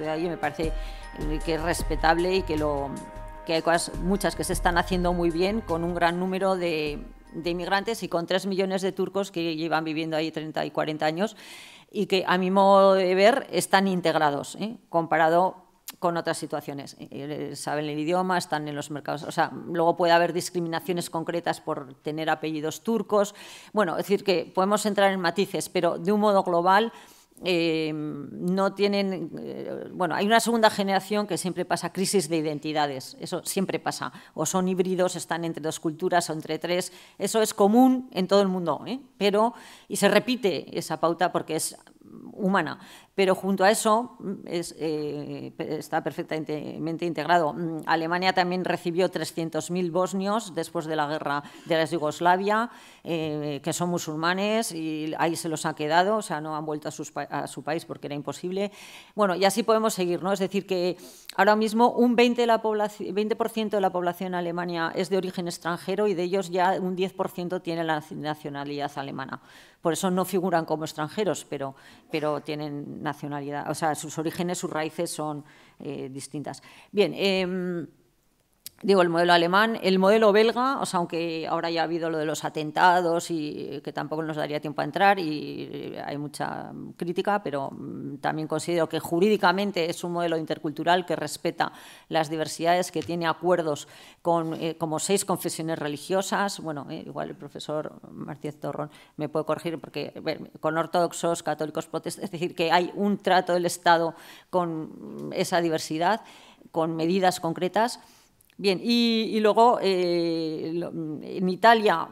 Ahí me parece que es respetable y que hay cosas muchas que se están haciendo muy bien con un gran número de inmigrantes y con 3 millones de turcos que llevan viviendo ahí 30 y 40 años y que a mi modo de ver están integrados, comparado con otras situaciones. Saben el idioma, están en los mercados. O sea, luego puede haber discriminaciones concretas por tener apellidos turcos. Bueno, es decir, que podemos entrar en matices, pero de un modo global no tienen... bueno, hay una segunda generación que siempre pasa crisis de identidades, eso siempre pasa, o son híbridos, están entre dos culturas o entre tres, eso es común en todo el mundo, pero, y se repite esa pauta porque es humana, pero junto a eso está perfectamente integrado. Alemania también recibió 300.000 bosnios después de la guerra de la Yugoslavia, que son musulmanes y ahí se los ha quedado, o sea, no han vuelto a su país porque era imposible. Bueno, y así podemos seguir, ¿no? Es decir, que ahora mismo un 20% de la población en Alemania es de origen extranjero y de ellos ya un 10% tiene la nacionalidad alemana. Por eso no figuran como extranjeros, pero tienen nacionalidad, o sea, sus orígenes, sus raíces son distintas. Bien, digo, el modelo alemán, el modelo belga, o sea, aunque ahora ya ha habido lo de los atentados y que tampoco nos daría tiempo a entrar y hay mucha crítica, pero también considero que jurídicamente es un modelo intercultural que respeta las diversidades, que tiene acuerdos con como 6 confesiones religiosas. Bueno, igual el profesor Martínez Torrón me puede corregir porque con ortodoxos, católicos, protestantes, es decir, que hay un trato del Estado con esa diversidad, con medidas concretas. Bien, y luego en Italia,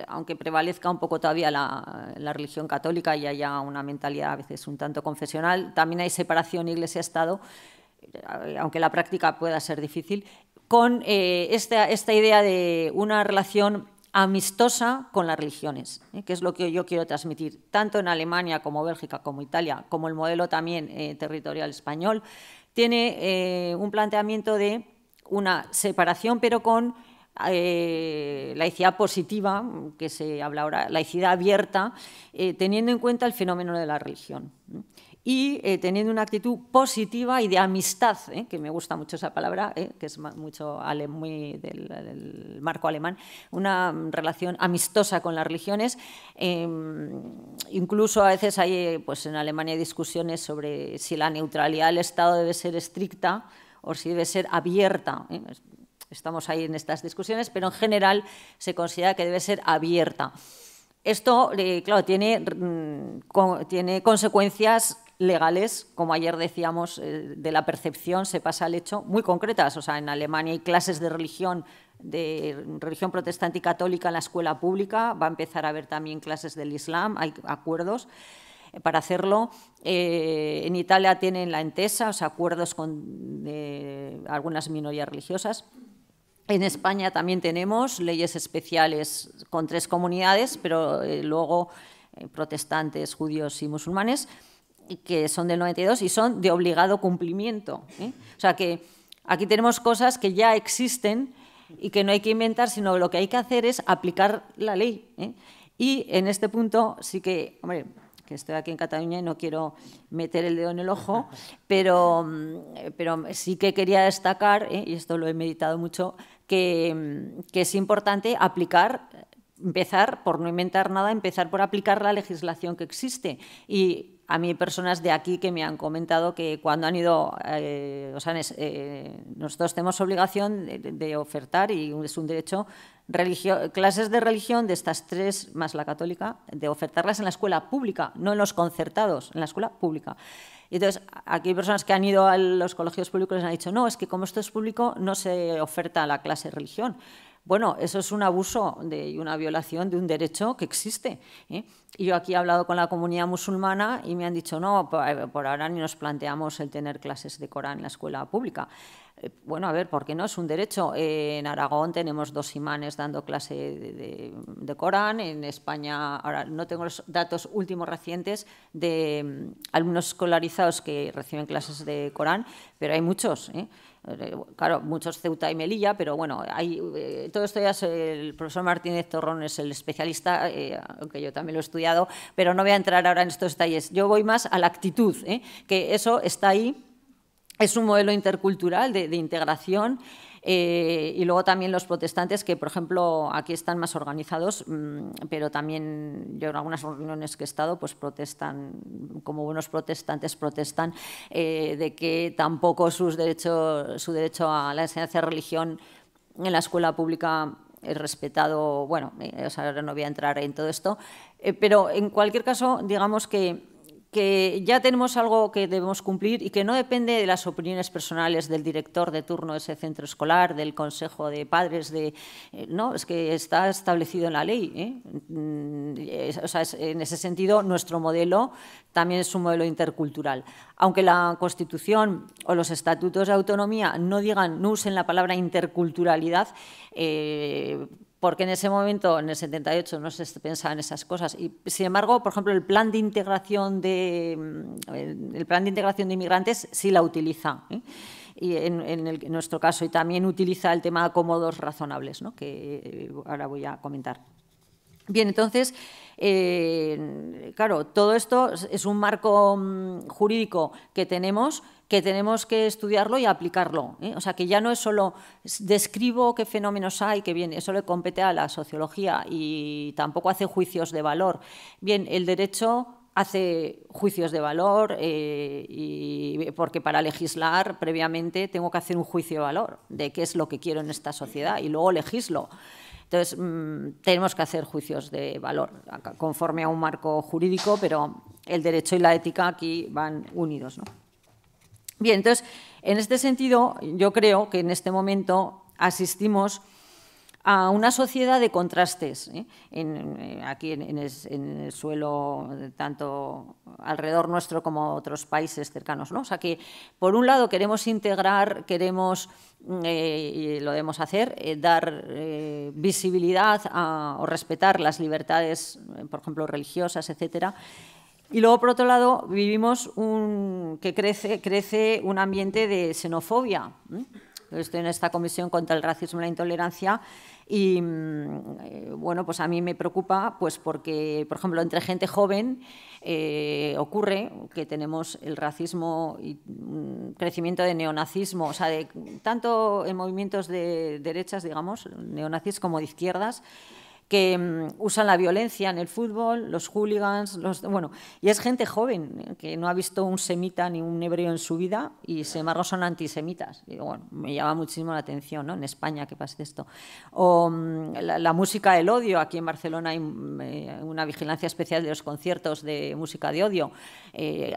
aunque prevalezca un poco todavía la religión católica y haya una mentalidad a veces un tanto confesional, también hay separación Iglesia-Estado, aunque la práctica pueda ser difícil, con esta idea de una relación amistosa con las religiones, que es lo que yo quiero transmitir, tanto en Alemania como Bélgica, como Italia, como el modelo también territorial español, tiene un planteamiento de una separación, pero con laicidad positiva, que se habla ahora, laicidad abierta, teniendo en cuenta el fenómeno de la religión y teniendo una actitud positiva y de amistad, que me gusta mucho esa palabra, que es mucho muy del marco alemán, una relación amistosa con las religiones. Incluso a veces hay, pues en Alemania hay discusiones sobre si la neutralidad del Estado debe ser estricta o si debe ser abierta. Estamos ahí en estas discusiones, pero en general se considera que debe ser abierta. Esto, claro, tiene consecuencias legales, como ayer decíamos, de la percepción se pasa al hecho, muy concretas. O sea, en Alemania hay clases de religión protestante y católica en la escuela pública, va a empezar a haber también clases del Islam, hay acuerdos para hacerlo. En Italia tienen la Entesa, o sea, acuerdos con algunas minorías religiosas. En España también tenemos leyes especiales con 3 comunidades, pero luego protestantes, judíos y musulmanes, que son del 92 y son de obligado cumplimiento. O sea que aquí tenemos cosas que ya existen y que no hay que inventar, sino lo que hay que hacer es aplicar la ley. Y en este punto sí que, hombre, que estoy aquí en Cataluña y no quiero meter el dedo en el ojo, pero sí que quería destacar, y esto lo he meditado mucho, que es importante empezar por no inventar nada, empezar por aplicar la legislación que existe. Y a mí hay personas de aquí que me han comentado que cuando han ido, nosotros tenemos obligación de ofertar, y es un derecho, clases de religión de estas 3, más la católica, de ofertarlas en la escuela pública, no en los concertados, en la escuela pública. Y entonces, aquí hay personas que han ido a los colegios públicos y les han dicho, no, es que como esto es público no se oferta la clase de religión. Bueno, eso es un abuso y una violación de un derecho que existe. Y yo aquí he hablado con la comunidad musulmana y me han dicho, no, por ahora ni nos planteamos el tener clases de Corán en la escuela pública. Bueno, a ver, ¿por qué no? Es un derecho. En Aragón tenemos 2 imanes dando clase de Corán. En España, ahora no tengo los datos últimos recientes de alumnos escolarizados que reciben clases de Corán, pero hay muchos, claro, muchos Ceuta y Melilla, pero bueno, todo esto ya el profesor Martínez Torrón es el especialista, aunque yo también lo he estudiado, pero no voy a entrar ahora en estos detalles. Yo voy más a la actitud, que eso está ahí. Es un modelo intercultural de integración y luego también los protestantes que, por ejemplo, aquí están más organizados, pero también yo en algunas reuniones que he estado, pues protestan, como buenos protestantes protestan, de que tampoco su derecho a la enseñanza de religión en la escuela pública es respetado. Bueno, ahora no voy a entrar en todo esto, pero en cualquier caso, digamos que ya tenemos algo que debemos cumplir y que no depende de las opiniones personales del director de turno de ese centro escolar, del consejo de padres, no, es que está establecido en la ley. O sea, en ese sentido, nuestro modelo también es un modelo intercultural. Aunque la Constitución o los estatutos de autonomía no usen la palabra interculturalidad, porque en ese momento, en el 78, no se pensaba en esas cosas. Y, sin embargo, por ejemplo, el plan de integración de inmigrantes sí la utiliza, y en nuestro caso, y también utiliza el tema de acomodos razonables, ¿no?, que ahora voy a comentar. Bien, entonces, claro, todo esto es un marco jurídico que tenemos que estudiarlo y aplicarlo. O sea, que ya no es solo describo qué fenómenos hay, que bien, eso le compete a la sociología y tampoco hace juicios de valor. Bien, el derecho hace juicios de valor porque para legislar previamente tengo que hacer un juicio de valor de qué es lo que quiero en esta sociedad y luego legislo. Entonces, tenemos que hacer juicios de valor conforme a un marco jurídico, pero el derecho y la ética aquí van unidos, ¿no? Bien, entonces, en este sentido, yo creo que en este momento asistimos a una sociedad de contrastes, aquí en el suelo, tanto alrededor nuestro como otros países cercanos, ¿no? O sea que, por un lado, queremos integrar, y lo debemos hacer, dar visibilidad o respetar las libertades, por ejemplo, religiosas, etcétera. Y luego, por otro lado, vivimos que crece un ambiente de xenofobia. Estoy en esta comisión contra el racismo y la intolerancia y, bueno, pues a mí me preocupa, pues porque, por ejemplo, entre gente joven ocurre que tenemos el racismo y crecimiento de neonazismo, o sea, tanto en movimientos de derechas, digamos, neonazis, como de izquierdas, que usan la violencia en el fútbol, los hooligans, bueno, y es gente joven que no ha visto un semita ni un hebreo en su vida y, sin embargo, son antisemitas. Y, bueno, me llama muchísimo la atención, ¿no?, en España que pase esto. O la música del odio. Aquí en Barcelona hay una vigilancia especial de los conciertos de música de odio.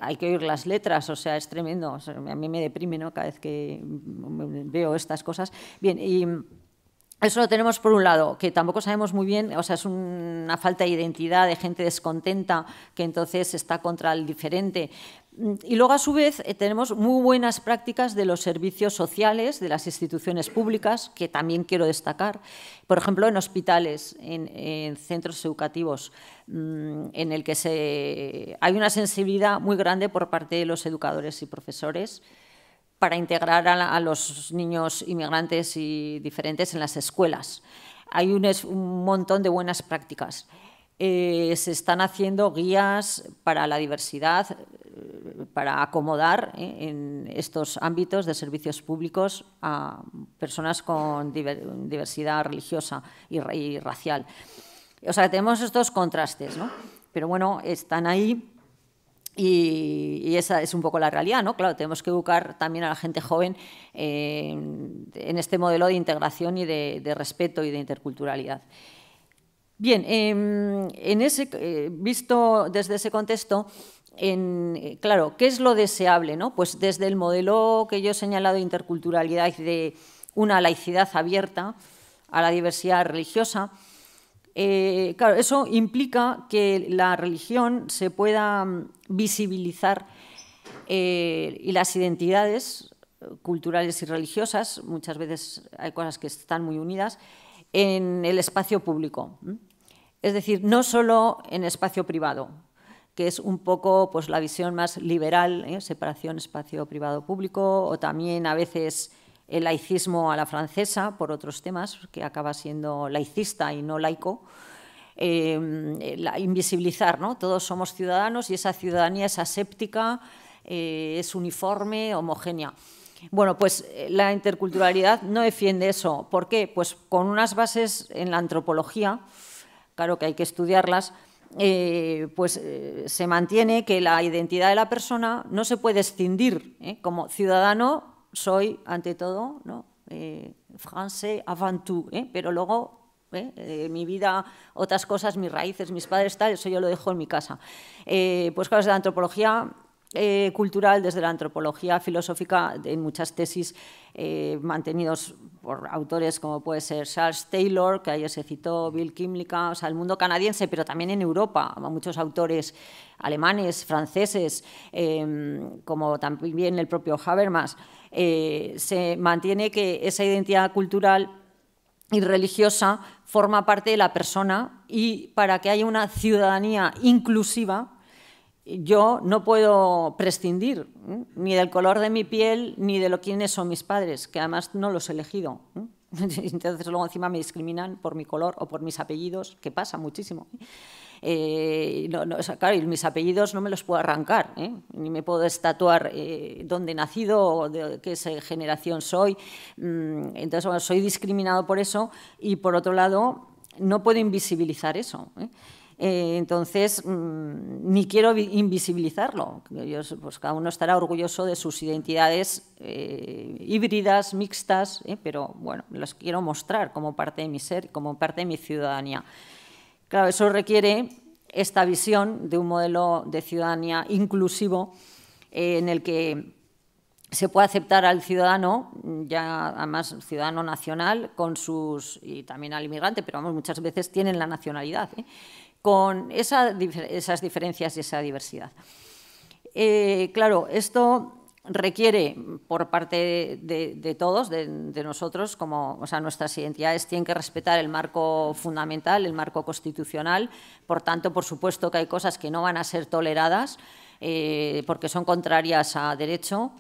Hay que oír las letras, o sea, es tremendo. O sea, a mí me deprime, ¿no?, cada vez que veo estas cosas. Bien, y eso lo tenemos por un lado, que tampoco sabemos muy bien, o sea, es una falta de identidad, de gente descontenta, que entonces está contra el diferente. Y luego, a su vez, tenemos muy buenas prácticas de los servicios sociales, de las instituciones públicas, que también quiero destacar. Por ejemplo, en hospitales, en centros educativos, en el que hay una sensibilidad muy grande por parte de los educadores y profesores para integrar a los niños inmigrantes y diferentes en las escuelas. Hay un montón de buenas prácticas. Se están haciendo guías para la diversidad, para acomodar en estos ámbitos de servicios públicos a personas con diversidad religiosa y racial. O sea, tenemos estos contrastes, ¿no? Pero bueno, están ahí. Y esa es un poco la realidad, ¿no? Claro, tenemos que educar también a la gente joven en este modelo de integración y de respeto y de interculturalidad. Bien, visto desde ese contexto, claro, ¿qué es lo deseable, ¿no? Pues desde el modelo que yo he señalado de interculturalidad y de una laicidad abierta, a la diversidad religiosa. Claro, eso implica que la religión se pueda visibilizar y las identidades culturales y religiosas, muchas veces hay cosas que están muy unidas, en el espacio público. Es decir, no solo en espacio privado, que es un poco pues, la visión más liberal, separación espacio privado-público, o también a veces el laicismo a la francesa, por otros temas, que acaba siendo laicista y no laico, invisibilizar, ¿no? Todos somos ciudadanos y esa ciudadanía es aséptica, es uniforme, homogénea. Bueno, pues la interculturalidad no defiende eso. ¿Por qué? Pues con unas bases en la antropología, claro que hay que estudiarlas, se mantiene que la identidad de la persona no se puede escindir. Como ciudadano soy, ante todo, ¿no? Français avant tout, pero luego mi vida, otras cosas, mis raíces, mis padres, tal, eso yo lo dejo en mi casa. Pues claro, desde la antropología cultural, desde la antropología filosófica, en muchas tesis mantenidos por autores como puede ser Charles Taylor, que ayer se citó, Bill Kymlicka, o sea, el mundo canadiense, pero también en Europa, muchos autores alemanes, franceses, como también el propio Habermas, se mantiene que esa identidad cultural y religiosa forma parte de la persona y para que haya una ciudadanía inclusiva, yo no puedo prescindir ni del color de mi piel ni de quiénes son mis padres, que además no los he elegido. Entonces luego encima me discriminan por mi color o por mis apellidos, que pasa muchísimo. Claro, y mis apellidos no me los puedo arrancar, ni me puedo estatuar dónde he nacido o de qué generación soy. Entonces, bueno, soy discriminado por eso y, por otro lado, no puedo invisibilizar eso. Entonces, ni quiero invisibilizarlo. Pues cada uno estará orgulloso de sus identidades híbridas, mixtas, pero bueno, las quiero mostrar como parte de mi ser, como parte de mi ciudadanía. Claro, eso requiere esta visión de un modelo de ciudadanía inclusivo en el que se puede aceptar al ciudadano, ya además ciudadano nacional, y también al inmigrante, pero vamos, muchas veces tienen la nacionalidad, con esas diferencias y esa diversidad. Claro, esto requiere por parte de todos, de nosotros, nuestras identidades tienen que respetar el marco fundamental, el marco constitucional. Por tanto, por supuesto que hay cosas que no van a ser toleradas porque son contrarias a derecho.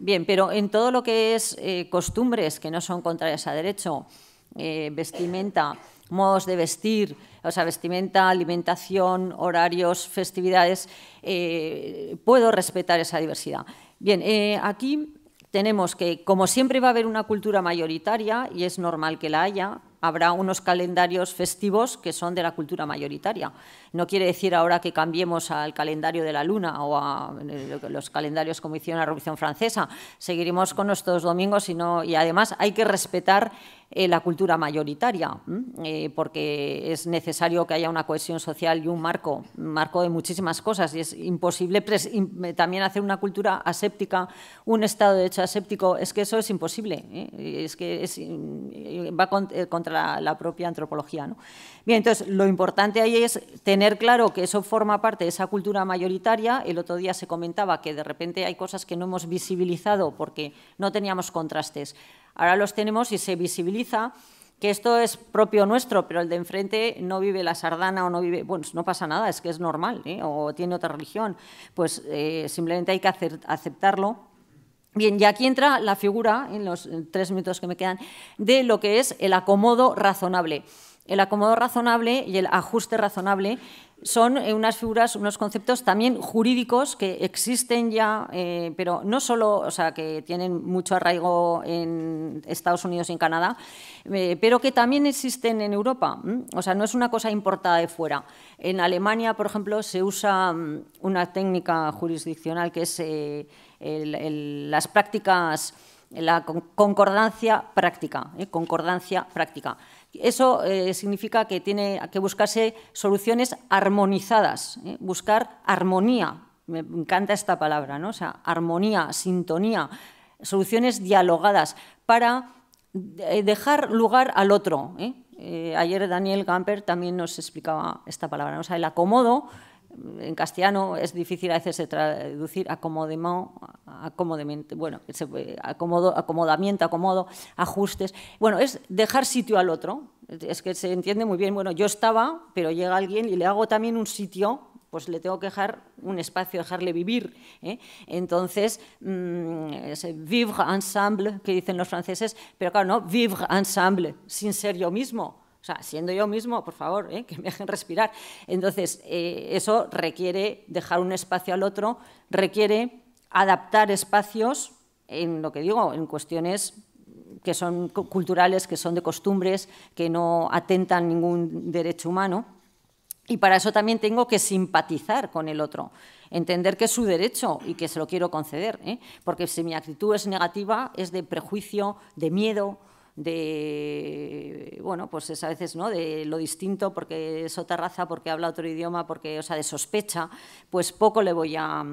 Bien, pero en todo lo que es costumbres que no son contrarias a derecho, vestimenta, modos de vestir, o sea, vestimenta, alimentación, horarios, festividades, puedo respetar esa diversidad. Bien, aquí tenemos que, como siempre va a haber una cultura mayoritaria, y es normal que la haya, habrá unos calendarios festivos que son de la cultura mayoritaria. No quiere decir ahora que cambiemos al calendario de la luna o a los calendarios como hicieron la Revolución Francesa. Seguiremos con nuestros domingos y además hay que respetar la cultura mayoritaria, porque es necesario que haya una cohesión social y un marco de muchísimas cosas, y es imposible también hacer una cultura aséptica, un Estado de hecho aséptico, es que eso es imposible, es que va contra la propia antropología, ¿no? Bien, entonces lo importante ahí es tener claro que eso forma parte de esa cultura mayoritaria. El otro día se comentaba que de repente hay cosas que no hemos visibilizado porque no teníamos contrastes. Ahora los tenemos y se visibiliza que esto es propio nuestro, pero el de enfrente no vive la sardana o no vive… Bueno, no pasa nada, es que es normal, o tiene otra religión. Pues simplemente hay que aceptarlo. Bien, y aquí entra la figura, en los 3 minutos que me quedan, de lo que es el acomodo razonable. El acomodo razonable y el ajuste razonable son unas figuras, unos conceptos también jurídicos que existen ya, pero no solo, o sea, que tienen mucho arraigo en Estados Unidos y en Canadá, pero que también existen en Europa. O sea, no es una cosa importada de fuera. En Alemania, por ejemplo, se usa una técnica jurisdiccional que es las prácticas, la concordancia práctica, concordancia práctica. Eso significa que tiene que buscarse soluciones armonizadas, buscar armonía. Me encanta esta palabra, ¿no? O sea, armonía, sintonía, soluciones dialogadas para dejar lugar al otro. Ayer Daniel Gamper también nos explicaba esta palabra, ¿no? O sea, el acomodo, en castellano es difícil a veces de traducir, acomodamiento, bueno, acomodamiento, acomodo, ajustes. Bueno, es dejar sitio al otro. Es que se entiende muy bien. Bueno, yo estaba, pero llega alguien y le hago también un sitio, pues le tengo que dejar un espacio, dejarle vivir. Entonces, vivre ensemble, que dicen los franceses, pero claro, no vivre ensemble, sin ser yo mismo. O sea, siendo yo mismo, por favor, que me dejen respirar. Entonces, eso requiere dejar un espacio al otro, requiere adaptar espacios en lo que digo, en cuestiones que son culturales, que son de costumbres, que no atentan ningún derecho humano. Y para eso también tengo que simpatizar con el otro, entender que es su derecho y que se lo quiero conceder, porque si mi actitud es negativa, es de prejuicio, de miedo, de, bueno, pues es a veces, ¿no?, de lo distinto, porque es otra raza, porque habla otro idioma, porque, o sea, de sospecha, pues poco le voy a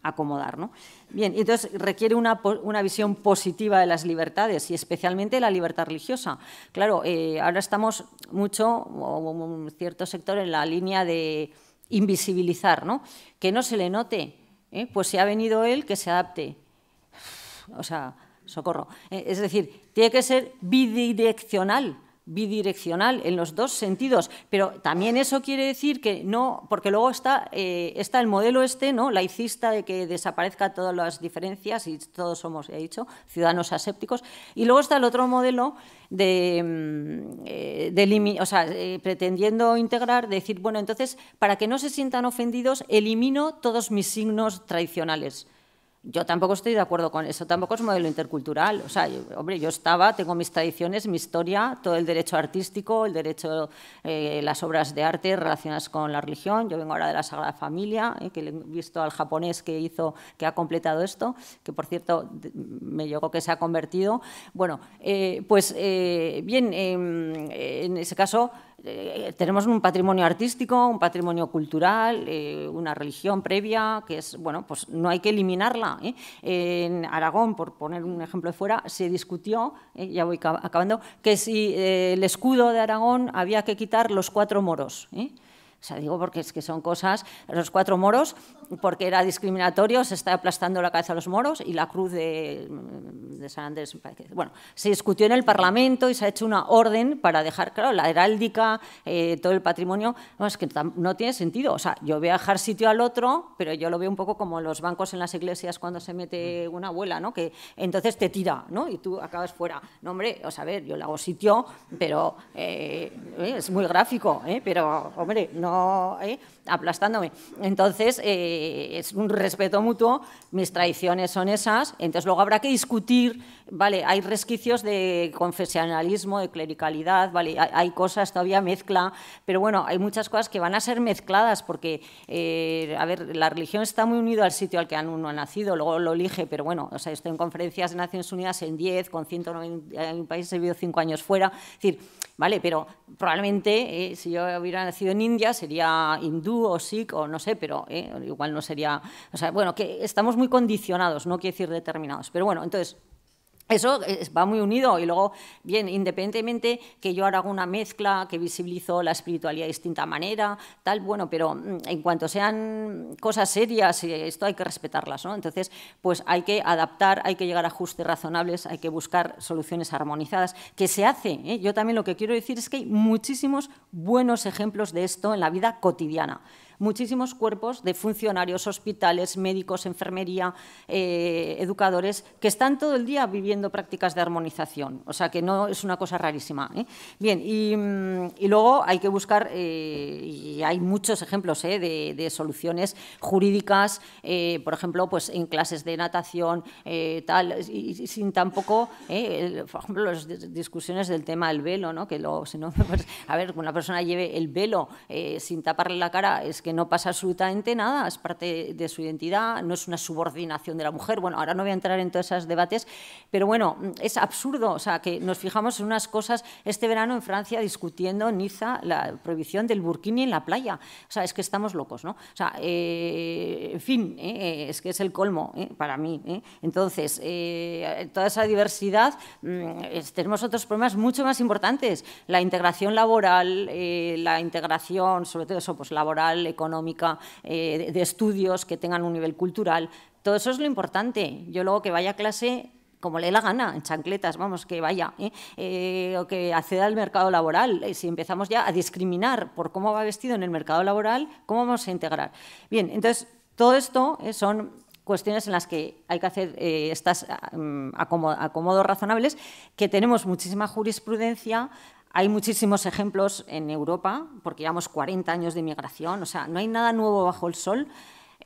acomodar, ¿no? Bien, entonces requiere una visión positiva de las libertades y especialmente la libertad religiosa. Claro, ahora estamos mucho, o un cierto sector, en la línea de invisibilizar, ¿no? Que no se le note, pues si ha venido él, que se adapte. O sea, socorro. Es decir, tiene que ser bidireccional en los dos sentidos, pero también eso quiere decir que no, porque luego está el modelo ¿no?, laicista, de que desaparezca todas las diferencias y todos somos, he dicho, ciudadanos asépticos, y luego está el otro modelo pretendiendo integrar, decir, bueno, entonces, para que no se sientan ofendidos, elimino todos mis signos tradicionales. Yo tampoco estoy de acuerdo con eso, tampoco es modelo intercultural. O sea, hombre, yo tengo mis tradiciones, mi historia, todo el derecho artístico, el derecho, las obras de arte relacionadas con la religión. Yo vengo ahora de la Sagrada Familia, que he visto al japonés que ha completado esto, que por cierto me llegó que se ha convertido. Bueno, bien, en ese caso tenemos un patrimonio artístico, un patrimonio cultural, una religión previa, que es, bueno, pues no hay que eliminarla. En Aragón, por poner un ejemplo de fuera, se discutió, ya voy acabando, que si el escudo de Aragón había que quitar los 4 moros. O sea, digo porque es que son cosas, los 4 moros, porque era discriminatorio, se está aplastando la cabeza a los moros, y la cruz de San Andrés. Bueno, se discutió en el Parlamento y se ha hecho una orden para dejar, claro, la heráldica, todo el patrimonio. No, es que no tiene sentido. O sea, yo voy a dejar sitio al otro, pero yo lo veo un poco como los bancos en las iglesias cuando se mete una abuela, ¿no?, que entonces te tira, ¿no?, y tú acabas fuera. No, hombre, o sea, a ver, yo le hago sitio, pero es muy gráfico, pero, hombre, no aplastándome. Entonces, es un respeto mutuo, mis tradiciones son esas, entonces luego habrá que discutir, ¿vale? Hay resquicios de confesionalismo, de clericalidad, ¿vale? Hay cosas, todavía mezcla, pero bueno, hay muchas cosas que van a ser mezcladas porque, a ver, la religión está muy unida al sitio al que uno ha nacido, luego lo elige, pero bueno, o sea, estoy en conferencias de Naciones Unidas en 10, con 190 países, he vivido 5 años fuera, es decir, vale, pero probablemente si yo hubiera nacido en India sería hindú o sikh o no sé, pero igual no sería, o sea, bueno, que estamos muy condicionados, no quiere decir determinados, pero bueno, entonces eso va muy unido. Y luego, bien, independientemente que yo ahora haga una mezcla, que visibilizo la espiritualidad de distinta manera, tal, bueno, pero en cuanto sean cosas serias, esto hay que respetarlas, ¿no? Entonces, pues hay que adaptar, hay que llegar a ajustes razonables, hay que buscar soluciones armonizadas, que se hace. Yo también lo que quiero decir es que hay muchísimos buenos ejemplos de esto en la vida cotidiana. Muchísimos cuerpos de funcionarios, hospitales, médicos, enfermería, educadores, que están todo el día viviendo prácticas de armonización. O sea, que no es una cosa rarísima. Bien, y luego hay que buscar, y hay muchos ejemplos de soluciones jurídicas, por ejemplo, pues en clases de natación, tal, y sin tampoco, por ejemplo, las discusiones del tema del velo, ¿no? Que a ver, una persona lleve el velo sin taparle la cara, es que no pasa absolutamente nada, es parte de su identidad, no es una subordinación de la mujer. Bueno, ahora no voy a entrar en todos esos debates, pero bueno, es absurdo, o sea, que nos fijamos en unas cosas. Este verano en Francia discutiendo en Niza la prohibición del burkini en la playa. O sea, es que estamos locos, ¿no? O sea, en fin, es que es el colmo para mí. Entonces, toda esa diversidad, tenemos otros problemas mucho más importantes. La integración laboral, la integración, sobre todo eso, pues laboral, económica, de estudios que tengan un nivel cultural. Todo eso es lo importante. Yo luego que vaya a clase como le dé la gana, en chancletas, vamos, que vaya, o que acceda al mercado laboral. Si empezamos ya a discriminar por cómo va vestido en el mercado laboral, ¿cómo vamos a integrar? Bien, entonces, todo esto son cuestiones en las que hay que hacer estas acomodos razonables, que tenemos muchísima jurisprudencia. Hay muchísimos ejemplos en Europa, porque llevamos 40 años de inmigración, o sea, no hay nada nuevo bajo el sol.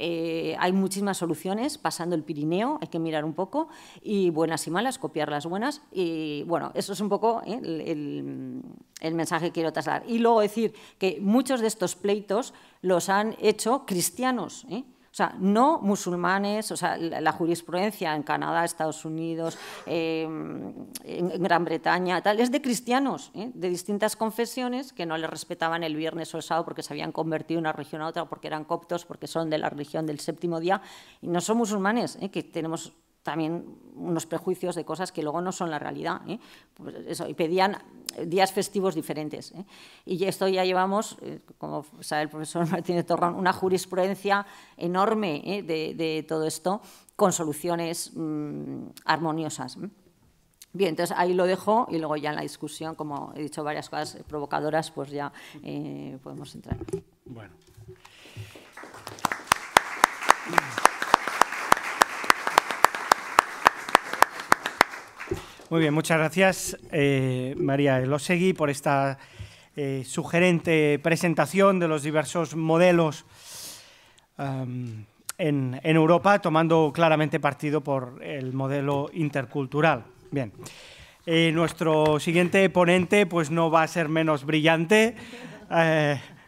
Hay muchísimas soluciones, pasando el Pirineo, hay que mirar un poco, y buenas y malas, copiar las buenas. Y bueno, eso es un poco el mensaje que quiero trasladar. Y luego decir que muchos de estos pleitos los han hecho cristianos, o sea, no musulmanes. O sea, la jurisprudencia en Canadá, Estados Unidos, en Gran Bretaña, tal, es de cristianos, de distintas confesiones que no les respetaban el viernes o el sábado porque se habían convertido de una religión a otra, porque eran coptos, porque son de la religión del séptimo día, y no son musulmanes, que tenemos también unos prejuicios de cosas que luego no son la realidad. Pues eso, y pedían días festivos diferentes. Y esto ya llevamos, como sabe el profesor Martínez Torrón, una jurisprudencia enorme de todo esto, con soluciones armoniosas. Bien, entonces ahí lo dejo, y luego ya en la discusión, como he dicho varias cosas provocadoras, pues ya podemos entrar. Bueno. Muy bien, muchas gracias, María Elósegui, por esta sugerente presentación de los diversos modelos en Europa, tomando claramente partido por el modelo intercultural. Bien, nuestro siguiente ponente pues no va a ser menos brillante,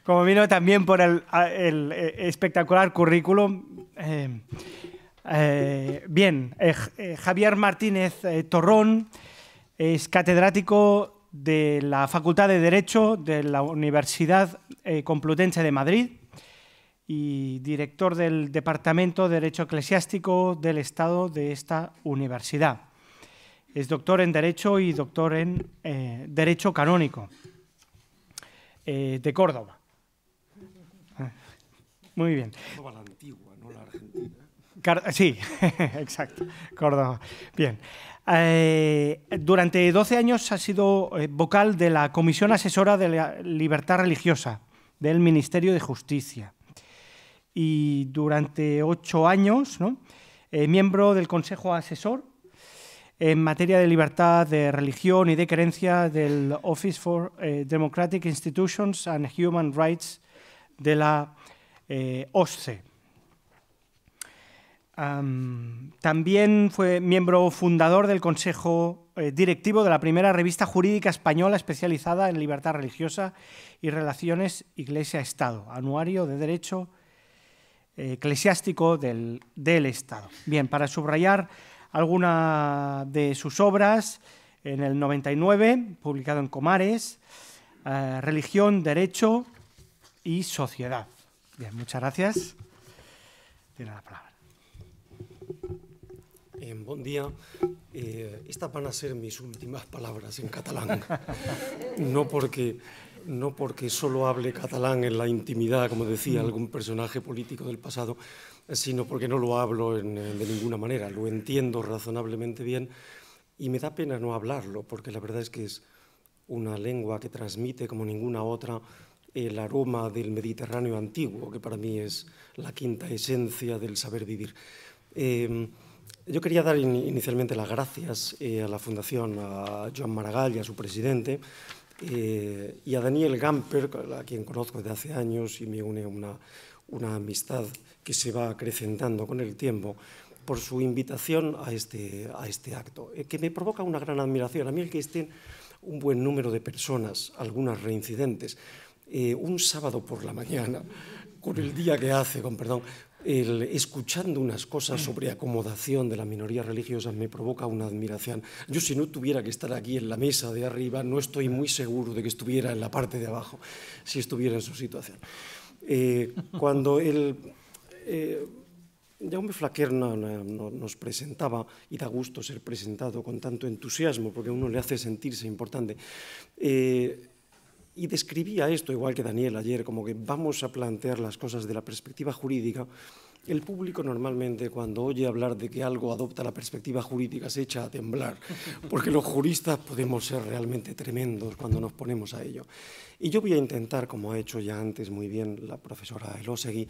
como vino también por el espectacular currículum. Javier Martínez Torrón es catedrático de la Facultad de Derecho de la Universidad Complutense de Madrid y director del Departamento de Derecho Eclesiástico del Estado de esta universidad. Es doctor en Derecho y doctor en Derecho Canónico de Córdoba. Muy bien. Córdoba la antigua, no la argentina. Sí, exacto, Córdoba. Bien. Durante 12 años ha sido vocal de la Comisión Asesora de la Libertad Religiosa del Ministerio de Justicia. Y durante 8 años, miembro del Consejo Asesor en materia de libertad de religión y de creencia del Office for Democratic Institutions and Human Rights de la OSCE. También fue miembro fundador del Consejo Directivo de la primera revista jurídica española especializada en libertad religiosa y relaciones Iglesia-Estado, Anuario de Derecho Eclesiástico del Estado. Bien, para subrayar alguna de sus obras, en el 99, publicado en Comares, Religión, Derecho y Sociedad. Bien, muchas gracias. Tiene la palabra. Bon día. Estas van a ser mis últimas palabras en catalán. No porque solo hable catalán en la intimidad, como decía algún personaje político del pasado, sino porque no lo hablo de ninguna manera. Lo entiendo razonablemente bien y me da pena no hablarlo, porque la verdad es que es una lengua que transmite como ninguna otra el aroma del Mediterráneo antiguo, que para mí es la quinta esencia del saber vivir. Yo quería dar inicialmente las gracias a la Fundación, a Joan Maragall y a su presidente, y a Daniel Gamper, a quien conozco desde hace años y me une una amistad que se va acrecentando con el tiempo, por su invitación a este acto, que me provoca una gran admiración. A mí el que estén un buen número de personas, algunas reincidentes, un sábado por la mañana, con el día que hace, con perdón, escuchando unas cosas sobre acomodación de las minorías religiosas me provoca una admiración. Yo, si no tuviera que estar aquí en la mesa de arriba, no estoy muy seguro de que estuviera en la parte de abajo, si estuviera en su situación. Cuando Jaume Flaquer nos presentaba, y da gusto ser presentado con tanto entusiasmo, porque a uno le hace sentirse importante, y describía esto, igual que Daniel ayer, como que vamos a plantear las cosas de la perspectiva jurídica. El público normalmente, cuando oye hablar de que algo adopta la perspectiva jurídica, se echa a temblar, porque los juristas podemos ser realmente tremendos cuando nos ponemos a ello. Y yo voy a intentar, como ha hecho ya antes muy bien la profesora Elósegui,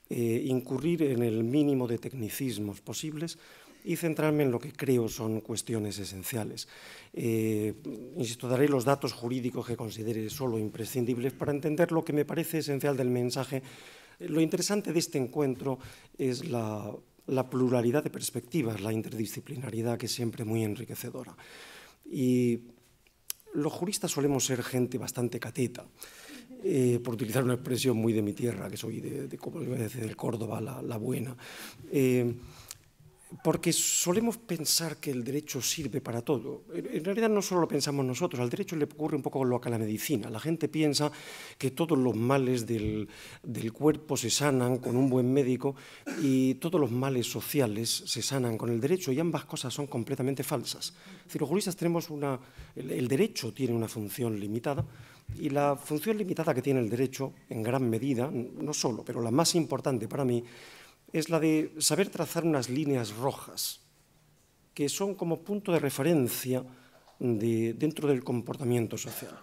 incurrir en el mínimo de tecnicismos posibles y centrarme en lo que creo son cuestiones esenciales. Insisto, daré los datos jurídicos que considere solo imprescindibles para entender lo que me parece esencial del mensaje. Lo interesante de este encuentro es la pluralidad de perspectivas, la interdisciplinaridad, que es siempre muy enriquecedora. Y los juristas solemos ser gente bastante cateta, por utilizar una expresión muy de mi tierra, que soy como del Córdoba, la buena. Porque solemos pensar que el derecho sirve para todo. En realidad no solo lo pensamos nosotros, al derecho le ocurre un poco lo que a la medicina. La gente piensa que todos los males del cuerpo se sanan con un buen médico y todos los males sociales se sanan con el derecho, y ambas cosas son completamente falsas. Es decir, los juristas tenemos el derecho tiene una función limitada, y la función limitada que tiene el derecho, en gran medida, no solo, pero la más importante para mí, es la de saber trazar unas líneas rojas que son como punto de referencia dentro del comportamiento social.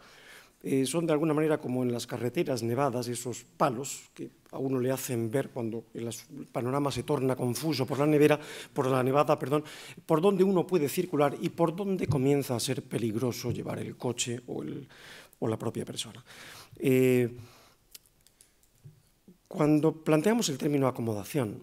Son de alguna manera como en las carreteras nevadas, esos palos que a uno le hacen ver cuando el panorama se torna confuso por la nevada, por donde uno puede circular y por donde comienza a ser peligroso llevar el coche o la propia persona. Cuando planteamos el término acomodación,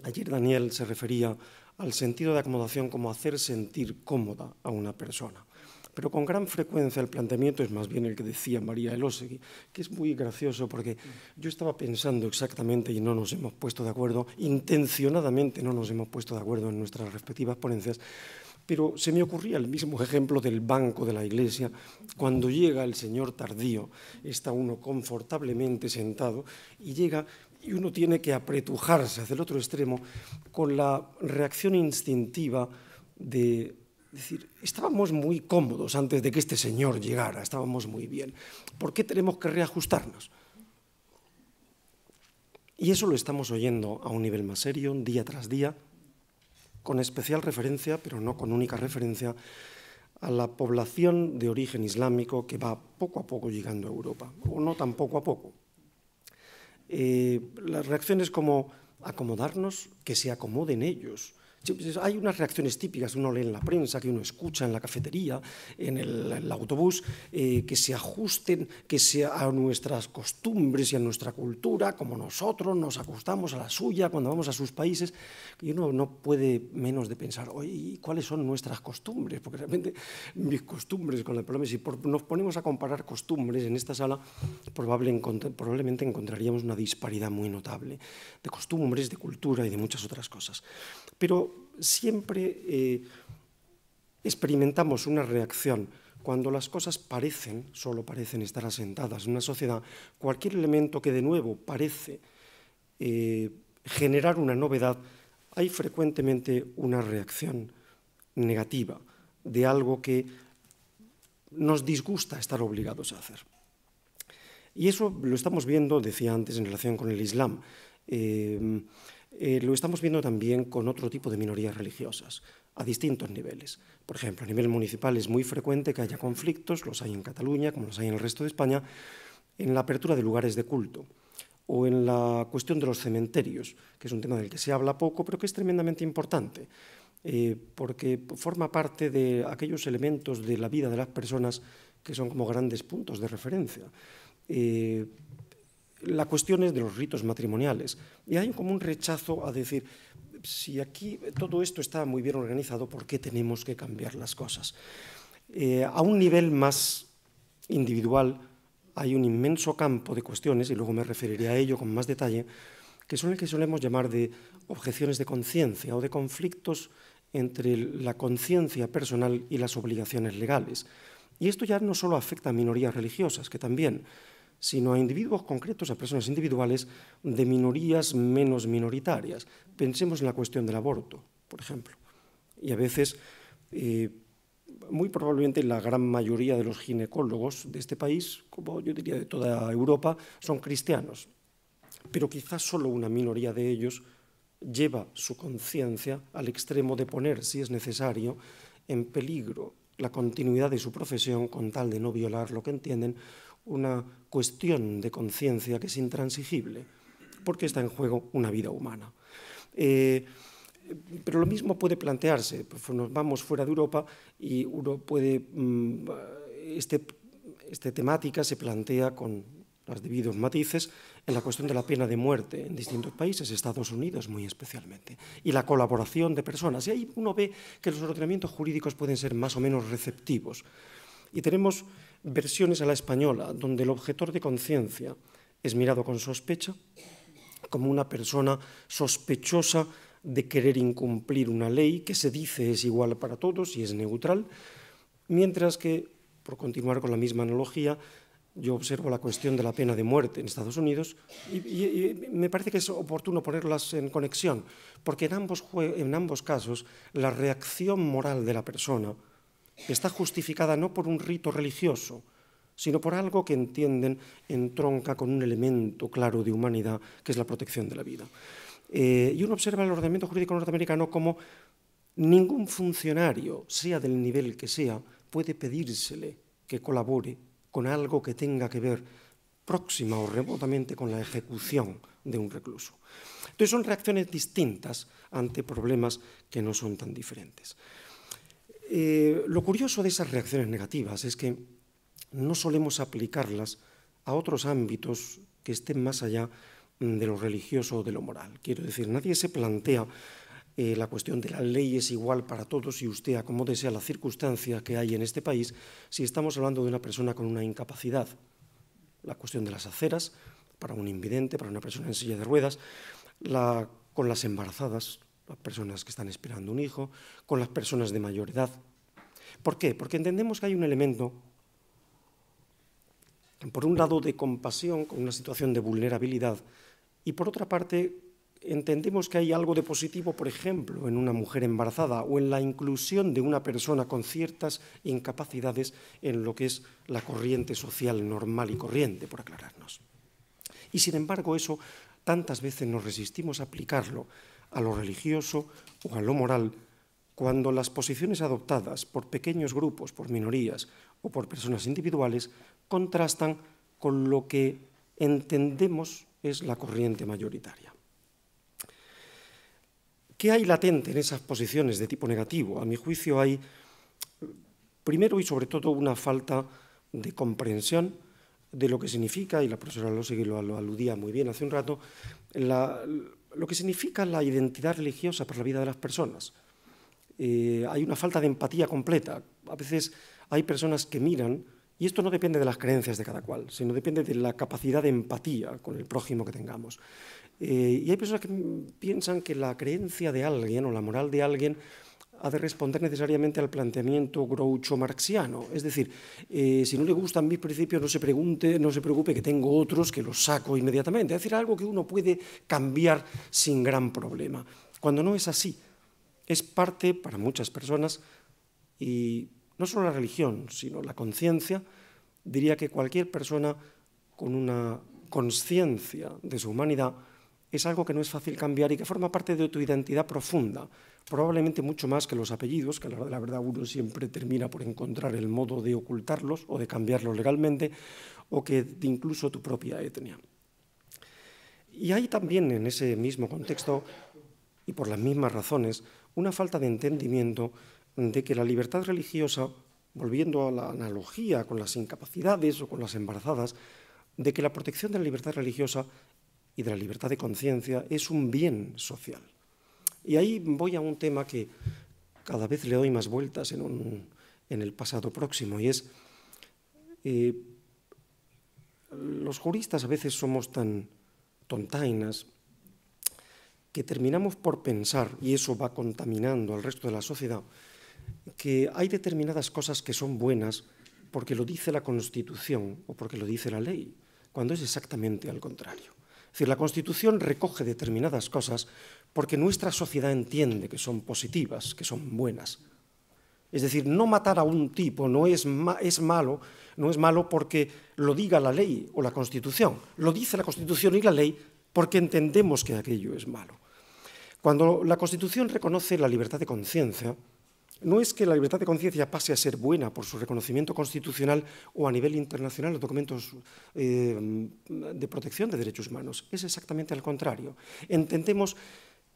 ayer Daniel se refería al sentido de acomodación como hacer sentir cómoda a una persona. Pero con gran frecuencia el planteamiento es más bien el que decía María Elósegui, que es muy gracioso porque yo estaba pensando exactamente y no nos hemos puesto de acuerdo, intencionadamente no nos hemos puesto de acuerdo en nuestras respectivas ponencias, pero se me ocurría el mismo ejemplo del banco de la iglesia. Cuando llega el señor Tardío, está uno confortablemente sentado y llega y uno tiene que apretujarse hacia el otro extremo con la reacción instintiva de decir, estábamos muy cómodos antes de que este señor llegara, estábamos muy bien. ¿Por qué tenemos que reajustarnos? Y eso lo estamos oyendo a un nivel más serio, día tras día, con especial referencia, pero no con única referencia, a la población de origen islámico que va poco a poco llegando a Europa, o no tan poco a poco. Las reacciones como acomodarnos, que se acomoden ellos. Hay unas reacciones típicas que uno lee en la prensa, que uno escucha en la cafetería, en el autobús, que se ajusten a nuestras costumbres y a nuestra cultura, como nosotros nos ajustamos a la suya cuando vamos a sus países, y uno no puede menos de pensar, oye, ¿cuáles son nuestras costumbres? Porque realmente mis costumbres con el problema, si nos ponemos a comparar costumbres en esta sala, probablemente encontraríamos una disparidad muy notable de costumbres, de cultura y de muchas otras cosas. Pero siempre experimentamos una reacción cuando las cosas solo parecen estar asentadas en una sociedad. Cualquier elemento que de nuevo parece generar una novedad, hay frecuentemente una reacción negativa de algo que nos disgusta estar obligados a hacer. Y eso lo estamos viendo, decía antes, en relación con el Islam. Lo estamos viendo también con otro tipo de minorías religiosas, a distintos niveles. Por ejemplo, a nivel municipal es muy frecuente que haya conflictos, los hay en Cataluña, como los hay en el resto de España, en la apertura de lugares de culto, o en la cuestión de los cementerios, que es un tema del que se habla poco, pero que es tremendamente importante, porque forma parte de aquellos elementos de la vida de las personas que son como grandes puntos de referencia. La cuestión es de los ritos matrimoniales, y hay como un rechazo a decir, si aquí todo esto está muy bien organizado, ¿por qué tenemos que cambiar las cosas? A un nivel más individual, hay un inmenso campo de cuestiones, y luego me referiré a ello con más detalle, que son el que solemos llamar de objeciones de conciencia o de conflictos entre la conciencia personal y las obligaciones legales. Y esto ya no solo afecta a minorías religiosas, que también, sino a individuos concretos, a personas individuales de minorías menos minoritarias. Pensemos en la cuestión del aborto, por ejemplo. Y a veces, muy probablemente la gran mayoría de los ginecólogos de este país, como yo diría de toda Europa, son cristianos. Pero quizás solo una minoría de ellos lleva su conciencia al extremo de poner, si es necesario, en peligro la continuidad de su profesión con tal de no violar lo que entienden una cuestión de conciencia que es intransigible, porque está en juego una vida humana. Pero lo mismo puede plantearse, pues nos vamos fuera de Europa y uno puede, esta temática se plantea con los debidos matices en la cuestión de la pena de muerte en distintos países, Estados Unidos muy especialmente, y la colaboración de personas. Y ahí uno ve que los ordenamientos jurídicos pueden ser más o menos receptivos. Y tenemos versiones a la española, donde el objetor de conciencia es mirado con sospecha, como una persona sospechosa de querer incumplir una ley que se dice es igual para todos y es neutral, mientras que, por continuar con la misma analogía, yo observo la cuestión de la pena de muerte en Estados Unidos y me parece que es oportuno ponerlas en conexión, porque en ambos casos la reacción moral de la persona está justificada no por un rito religioso, sino por algo que entienden entronca con un elemento claro de humanidad, que es la protección de la vida. Y uno observa el ordenamiento jurídico norteamericano como ningún funcionario, sea del nivel que sea, puede pedírsele que colabore con algo que tenga que ver próxima o remotamente con la ejecución de un recluso. Entonces son reacciones distintas ante problemas que no son tan diferentes. Lo curioso de esas reacciones negativas es que no solemos aplicarlas a otros ámbitos que estén más allá de lo religioso o de lo moral. Quiero decir, nadie se plantea la cuestión de la ley es igual para todos y usted acomódese a la circunstancia que hay en este país si estamos hablando de una persona con una incapacidad. La cuestión de las aceras, para un invidente, para una persona en silla de ruedas, con las embarazadas, las personas que están esperando un hijo, con las personas de mayor edad. ¿Por qué? Porque entendemos que hay un elemento, por un lado, de compasión con una situación de vulnerabilidad y, por otra parte, entendemos que hay algo de positivo, por ejemplo, en una mujer embarazada o en la inclusión de una persona con ciertas incapacidades en lo que es la corriente social normal y corriente, por aclararnos. Y, sin embargo, eso tantas veces nos resistimos a aplicarlo a lo religioso o a lo moral cuando las posiciones adoptadas por pequeños grupos, por minorías o por personas individuales contrastan con lo que entendemos es la corriente mayoritaria. ¿Qué hay latente en esas posiciones de tipo negativo? A mi juicio hay, primero y sobre todo, una falta de comprensión de lo que significa, y la profesora Losegui lo aludía muy bien hace un rato, lo que significa la identidad religiosa para la vida de las personas. Hay una falta de empatía completa. A veces hay personas que miran, y esto no depende de las creencias de cada cual, sino depende de la capacidad de empatía con el prójimo que tengamos. Y hay personas que piensan que la creencia de alguien o la moral de alguien ha de responder necesariamente al planteamiento groucho-marxiano. Es decir, si no le gustan mis principios, no se preocupe que tengo otros que los saco inmediatamente. Es decir, algo que uno puede cambiar sin gran problema. Cuando no es así, es parte para muchas personas, y no solo la religión, sino la conciencia, diría que cualquier persona con una consciencia de su humanidad es algo que no es fácil cambiar y que forma parte de tu identidad profunda, probablemente mucho más que los apellidos, que a la hora de la verdad uno siempre termina por encontrar el modo de ocultarlos o de cambiarlos legalmente, o que incluso tu propia etnia. Y hay también en ese mismo contexto, y por las mismas razones, una falta de entendimiento de que la libertad religiosa, volviendo a la analogía con las incapacidades o con las embarazadas, de que la protección de la libertad religiosa y de la libertad de conciencia es un bien social. Y ahí voy a un tema que cada vez le doy más vueltas en el pasado próximo, y es los juristas a veces somos tan tontainas que terminamos por pensar, y eso va contaminando al resto de la sociedad, que hay determinadas cosas que son buenas porque lo dice la Constitución o porque lo dice la ley, cuando es exactamente al contrario. Es decir, la Constitución recoge determinadas cosas porque nuestra sociedad entiende que son positivas, que son buenas. Es decir, no matar a un tipo no es malo porque lo diga la ley o la Constitución. Lo dice la Constitución y la ley porque entendemos que aquello es malo. Cuando la Constitución reconoce la libertad de conciencia, no es que la libertad de conciencia pase a ser buena por su reconocimiento constitucional o a nivel internacional los documentos de protección de derechos humanos. Es exactamente al contrario. Entendemos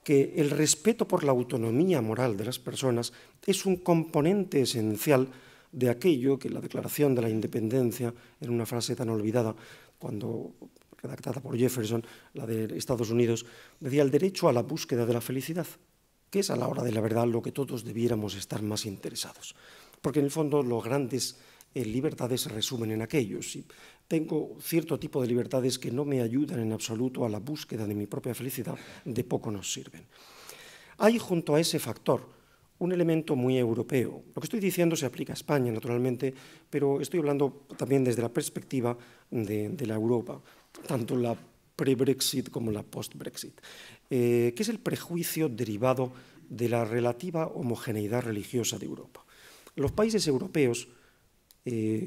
que el respeto por la autonomía moral de las personas es un componente esencial de aquello que la Declaración de la Independencia, en una frase tan olvidada, redactada por Jefferson, la de Estados Unidos, decía el derecho a la búsqueda de la felicidad, que es a la hora de la verdad lo que todos debiéramos estar más interesados. Porque en el fondo las grandes libertades se resumen en aquello. Si tengo cierto tipo de libertades que no me ayudan en absoluto a la búsqueda de mi propia felicidad, de poco nos sirven. Hay junto a ese factor un elemento muy europeo. Lo que estoy diciendo se aplica a España, naturalmente, pero estoy hablando también desde la perspectiva de la Europa, tanto la pre-Brexit como la post-Brexit, que es el prejuicio derivado de la relativa homogeneidad religiosa de Europa. Los países europeos,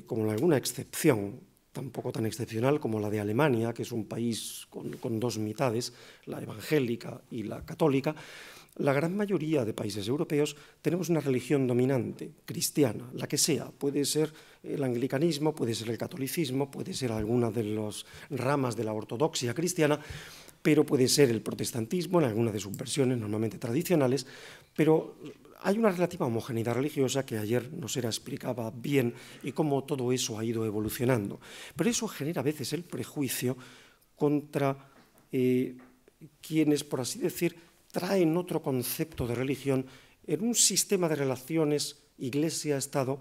con alguna excepción, tampoco tan excepcional como la de Alemania, que es un país con dos mitades, la evangélica y la católica, la gran mayoría de países europeos tenemos una religión dominante, cristiana, la que sea. Puede ser el anglicanismo, puede ser el catolicismo, puede ser alguna de las ramas de la ortodoxia cristiana, pero puede ser el protestantismo en alguna de sus versiones normalmente tradicionales, pero hay una relativa homogeneidad religiosa que ayer nos explicaba bien y cómo todo eso ha ido evolucionando. Pero eso genera a veces el prejuicio contra quienes, por así decir, traen otro concepto de religión en un sistema de relaciones Iglesia-Estado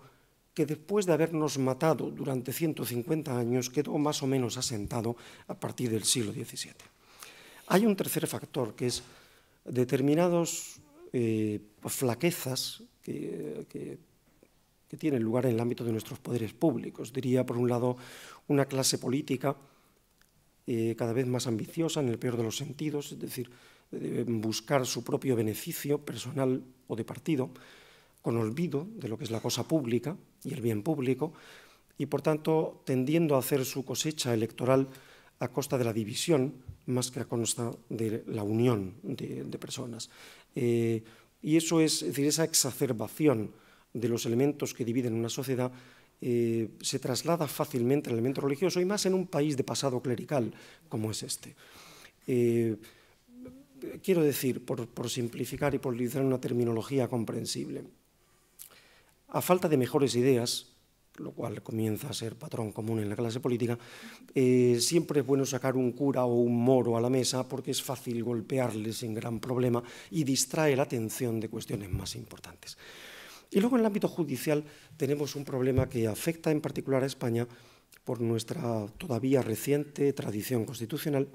que después de habernos matado durante 150 años quedó más o menos asentado a partir del siglo XVII. Hay un tercer factor que es determinados flaquezas que tienen lugar en el ámbito de nuestros poderes públicos. Diría, por un lado, una clase política cada vez más ambiciosa en el peor de los sentidos, es decir, deben buscar su propio beneficio personal o de partido, con olvido de lo que es la cosa pública y el bien público, y por tanto tendiendo a hacer su cosecha electoral a costa de la división más que a costa de la unión de personas. Y eso es decir, esa exacerbación de los elementos que dividen una sociedad se traslada fácilmente al elemento religioso, y más en un país de pasado clerical como es este. Quiero decir, por simplificar y por utilizar una terminología comprensible, a falta de mejores ideas, lo cual comienza a ser patrón común en la clase política, siempre es bueno sacar un cura o un moro a la mesa porque es fácil golpearles sin gran problema y distrae la atención de cuestiones más importantes. Y luego en el ámbito judicial tenemos un problema que afecta en particular a España por nuestra todavía reciente tradición constitucional,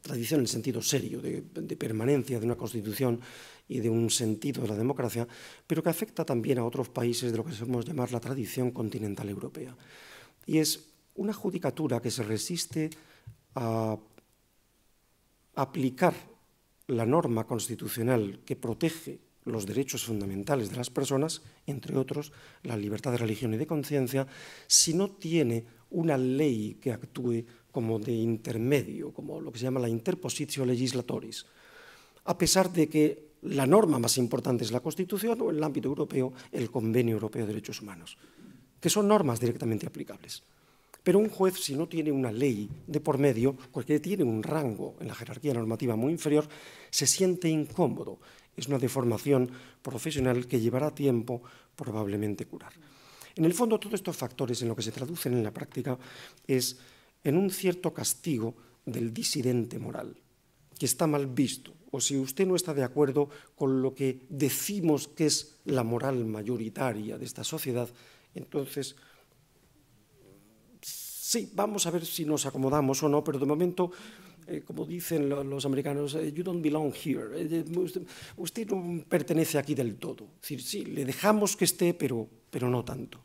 tradición en el sentido serio de permanencia de una Constitución y de un sentido de la democracia, pero que afecta también a otros países de lo que solemos llamar la tradición continental europea. Y es una judicatura que se resiste a aplicar la norma constitucional que protege los derechos fundamentales de las personas, entre otros la libertad de religión y de conciencia, si no tiene una ley que actúe como de intermedio, como lo que se llama la interpositio legislatoris, a pesar de que la norma más importante es la Constitución o en el ámbito europeo el Convenio Europeo de Derechos Humanos, que son normas directamente aplicables. Pero un juez, si no tiene una ley de por medio, porque tiene un rango en la jerarquía normativa muy inferior, se siente incómodo. Es una deformación profesional que llevará tiempo probablemente curar. En el fondo, todos estos factores en lo que se traducen en la práctica es en un cierto castigo del disidente moral, que está mal visto, o si usted no está de acuerdo con lo que decimos que es la moral mayoritaria de esta sociedad, entonces sí, vamos a ver si nos acomodamos o no, pero de momento, como dicen los americanos, you don't belong here, usted no pertenece aquí del todo. Es decir, sí, le dejamos que esté, pero no tanto.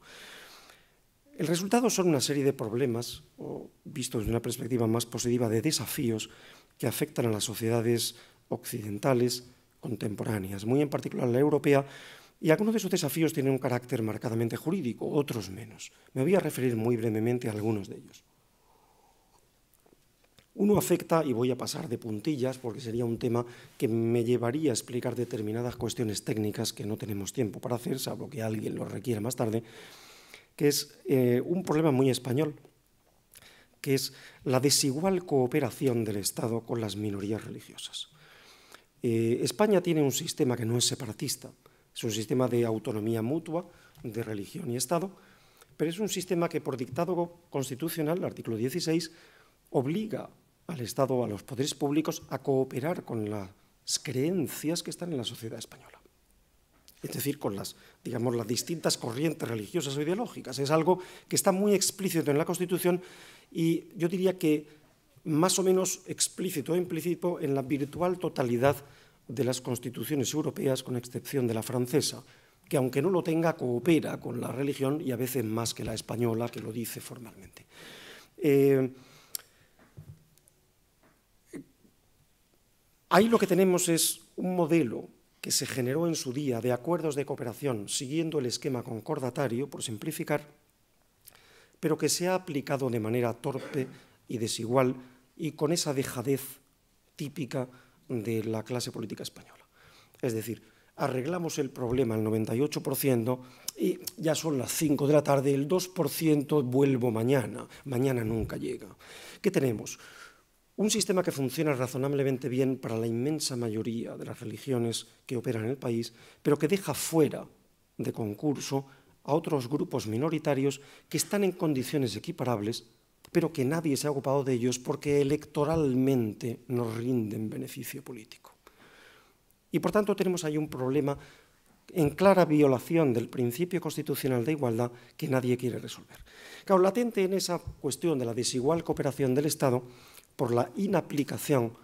El resultado son una serie de problemas, o visto desde una perspectiva más positiva, de desafíos que afectan a las sociedades occidentales contemporáneas, muy en particular la europea, y algunos de esos desafíos tienen un carácter marcadamente jurídico, otros menos. Me voy a referir muy brevemente a algunos de ellos. Uno afecta, y voy a pasar de puntillas porque sería un tema que me llevaría a explicar determinadas cuestiones técnicas que no tenemos tiempo para hacer, salvo que alguien lo requiera más tarde, que es un problema muy español, que es la desigual cooperación del Estado con las minorías religiosas. España tiene un sistema que no es separatista, es un sistema de autonomía mutua de religión y Estado, pero es un sistema que por dictado constitucional, el artículo 16, obliga al Estado, a los poderes públicos, a cooperar con las creencias que están en la sociedad española. Es decir, con las distintas corrientes religiosas o ideológicas. Es algo que está muy explícito en la Constitución y yo diría que más o menos explícito o implícito en la virtual totalidad de las constituciones europeas, con excepción de la francesa, que aunque no lo tenga, coopera con la religión y a veces más que la española, que lo dice formalmente. Ahí lo que tenemos es un modelo que se generó en su día de acuerdos de cooperación siguiendo el esquema concordatario, por simplificar, pero que se ha aplicado de manera torpe y desigual y con esa dejadez típica de la clase política española. Es decir, arreglamos el problema al 98% y ya son las 5 de la tarde, el 2% vuelvo mañana, mañana nunca llega. ¿Qué tenemos? Un sistema que funciona razonablemente bien para la inmensa mayoría de las religiones que operan en el país, pero que deja fuera de concurso a otros grupos minoritarios que están en condiciones equiparables, pero que nadie se ha ocupado de ellos porque electoralmente nos rinden beneficio político. Y por tanto tenemos ahí un problema en clara violación del principio constitucional de igualdad que nadie quiere resolver. Claro, latente en esa cuestión de la desigual cooperación del Estado, por la inaplicación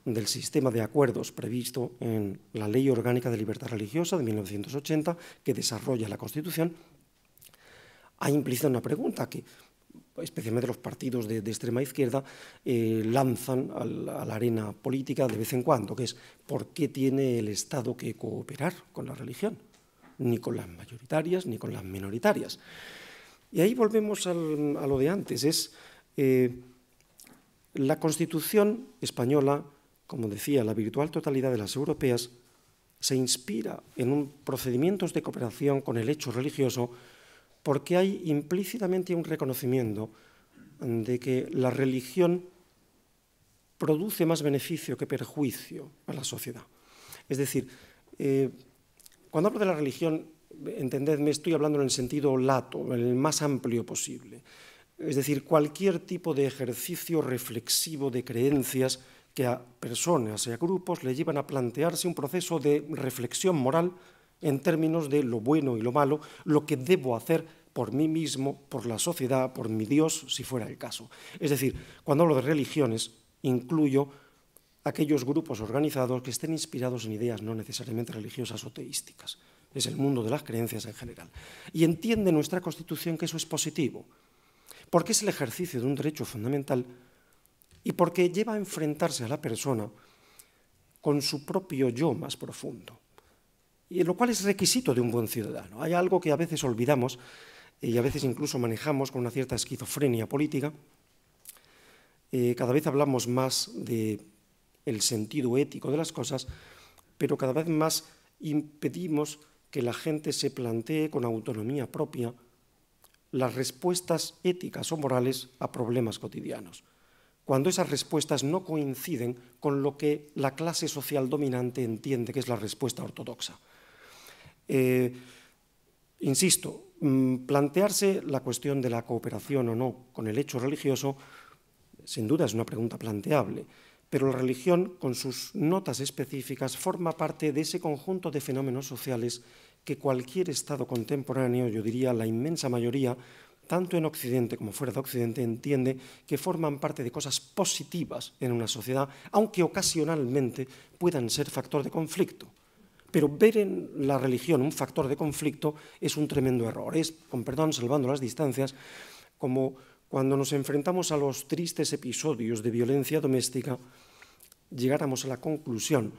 del sistema de acuerdos previsto en la Ley Orgánica de Libertad Religiosa de 1980, que desarrolla la Constitución, hay implícita una pregunta que especialmente los partidos de extrema izquierda lanzan a la arena política de vez en cuando, que es ¿por qué tiene el Estado que cooperar con la religión? Ni con las mayoritarias ni con las minoritarias. Y ahí volvemos a lo de antes, es la Constitución española, como decía, la virtual totalidad de las europeas, se inspira en procedimientos de cooperación con el hecho religioso porque hay implícitamente un reconocimiento de que la religión produce más beneficio que perjuicio a la sociedad. Es decir, cuando hablo de la religión, entendedme, estoy hablando en el sentido lato, en el más amplio posible. Es decir, cualquier tipo de ejercicio reflexivo de creencias que a personas y a grupos le llevan a plantearse un proceso de reflexión moral en términos de lo bueno y lo malo, lo que debo hacer por mí mismo, por la sociedad, por mi Dios, si fuera el caso. Es decir, cuando hablo de religiones, incluyo aquellos grupos organizados que estén inspirados en ideas no necesariamente religiosas o teísticas. Es el mundo de las creencias en general. Y entiende nuestra Constitución que eso es positivo, porque es el ejercicio de un derecho fundamental y porque lleva a enfrentarse a la persona con su propio yo más profundo, y lo cual es requisito de un buen ciudadano. Hay algo que a veces olvidamos y a veces incluso manejamos con una cierta esquizofrenia política. Cada vez hablamos más del sentido ético de las cosas, pero cada vez más impedimos que la gente se plantee con autonomía propia las respuestas éticas o morales a problemas cotidianos, cuando esas respuestas no coinciden con lo que la clase social dominante entiende que es la respuesta ortodoxa. Insisto, plantearse la cuestión de la cooperación o no con el hecho religioso, sin duda es una pregunta planteable, pero la religión, con sus notas específicas, forma parte de ese conjunto de fenómenos sociales que cualquier Estado contemporáneo, yo diría la inmensa mayoría, tanto en Occidente como fuera de Occidente, entiende que forman parte de cosas positivas en una sociedad, aunque ocasionalmente puedan ser factor de conflicto. Pero ver en la religión un factor de conflicto es un tremendo error. Es, con perdón, salvando las distancias, como cuando nos enfrentamos a los tristes episodios de violencia doméstica, llegáramos a la conclusión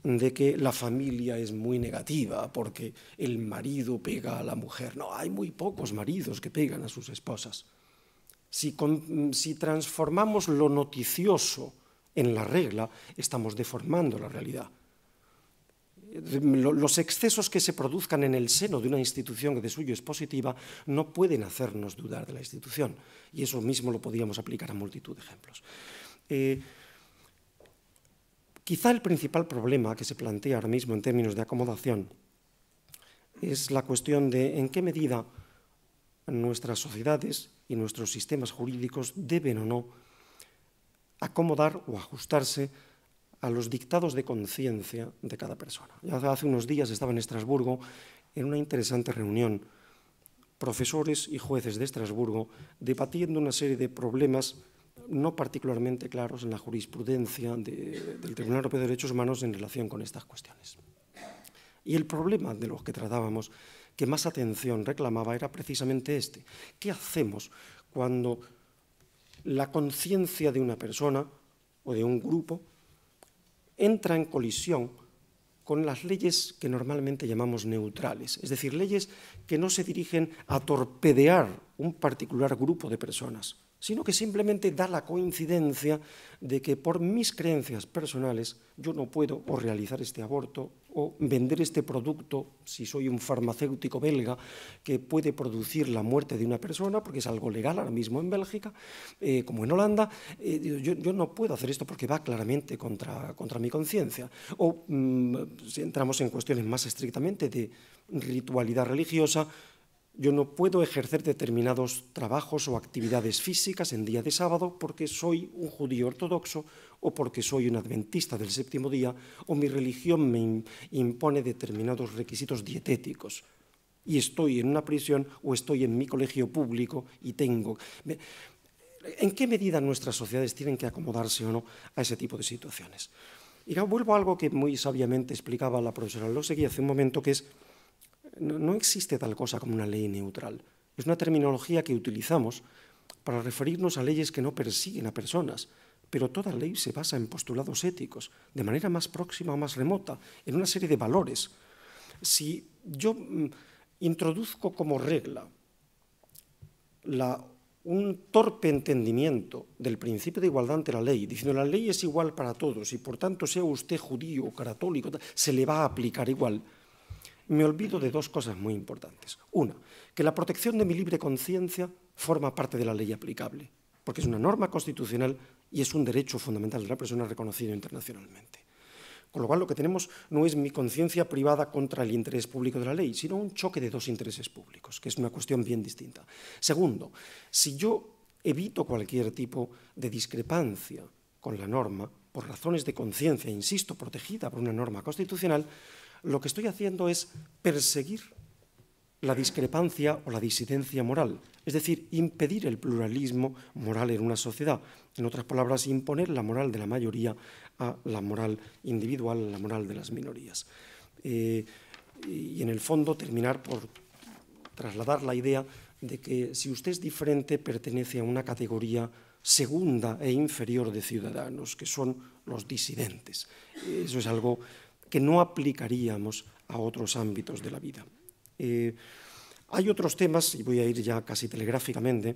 de que la familia es muy negativa porque el marido pega a la mujer. No, hay muy pocos maridos que pegan a sus esposas. Si transformamos lo noticioso en la regla, estamos deformando la realidad. Los excesos que se produzcan en el seno de una institución que de suyo es positiva no pueden hacernos dudar de la institución. Y eso mismo lo podíamos aplicar a multitud de ejemplos. Quizá el principal problema que se plantea ahora mismo en términos de acomodación es la cuestión de en qué medida nuestras sociedades y nuestros sistemas jurídicos deben o no acomodar o ajustarse a los dictados de conciencia de cada persona. Ya hace unos días estaba en Estrasburgo en una interesante reunión, profesores y jueces de Estrasburgo debatiendo una serie de problemas no particularmente claros en la jurisprudencia del Tribunal Europeo de Derechos Humanos en relación con estas cuestiones. Y el problema de los que tratábamos, que más atención reclamaba, era precisamente este. ¿Qué hacemos cuando la conciencia de una persona o de un grupo entra en colisión con las leyes que normalmente llamamos neutrales, es decir, leyes que no se dirigen a torpedear un particular grupo de personas, sino que simplemente da la coincidencia de que por mis creencias personales yo no puedo o realizar este aborto o vender este producto, si soy un farmacéutico belga que puede producir la muerte de una persona, porque es algo legal ahora mismo en Bélgica, como en Holanda, yo no puedo hacer esto porque va claramente contra mi conciencia. O si entramos en cuestiones más estrictamente de ritualidad religiosa, yo no puedo ejercer determinados trabajos o actividades físicas en día de sábado porque soy un judío ortodoxo o porque soy un adventista del séptimo día o mi religión me impone determinados requisitos dietéticos y estoy en una prisión o estoy en mi colegio público y tengo... ¿En qué medida nuestras sociedades tienen que acomodarse o no a ese tipo de situaciones? Y vuelvo a algo que muy sabiamente explicaba la profesora Losegui hace un momento, que es: no existe tal cosa como una ley neutral. Es una terminología que utilizamos para referirnos a leyes que no persiguen a personas, pero toda ley se basa en postulados éticos, de manera más próxima o más remota, en una serie de valores. Si yo introduzco como regla un torpe entendimiento del principio de igualdad ante la ley, diciendo la ley es igual para todos y por tanto sea usted judío o católico, se le va a aplicar igual, me olvido de dos cosas muy importantes. Una, que la protección de mi libre conciencia forma parte de la ley aplicable, porque es una norma constitucional y es un derecho fundamental de la persona reconocido internacionalmente. Con lo cual, lo que tenemos no es mi conciencia privada contra el interés público de la ley, sino un choque de dos intereses públicos, que es una cuestión bien distinta. Segundo, si yo evito cualquier tipo de discrepancia con la norma, por razones de conciencia, insisto, protegida por una norma constitucional, lo que estoy haciendo es perseguir la discrepancia o la disidencia moral, es decir, impedir el pluralismo moral en una sociedad. En otras palabras, imponer la moral de la mayoría a la moral individual, a la moral de las minorías. Y en el fondo terminar por trasladar la idea de que si usted es diferente pertenece a una categoría segunda e inferior de ciudadanos, que son los disidentes. Eso es algo que no aplicaríamos a otros ámbitos de la vida. Hay otros temas, y voy a ir ya casi telegráficamente,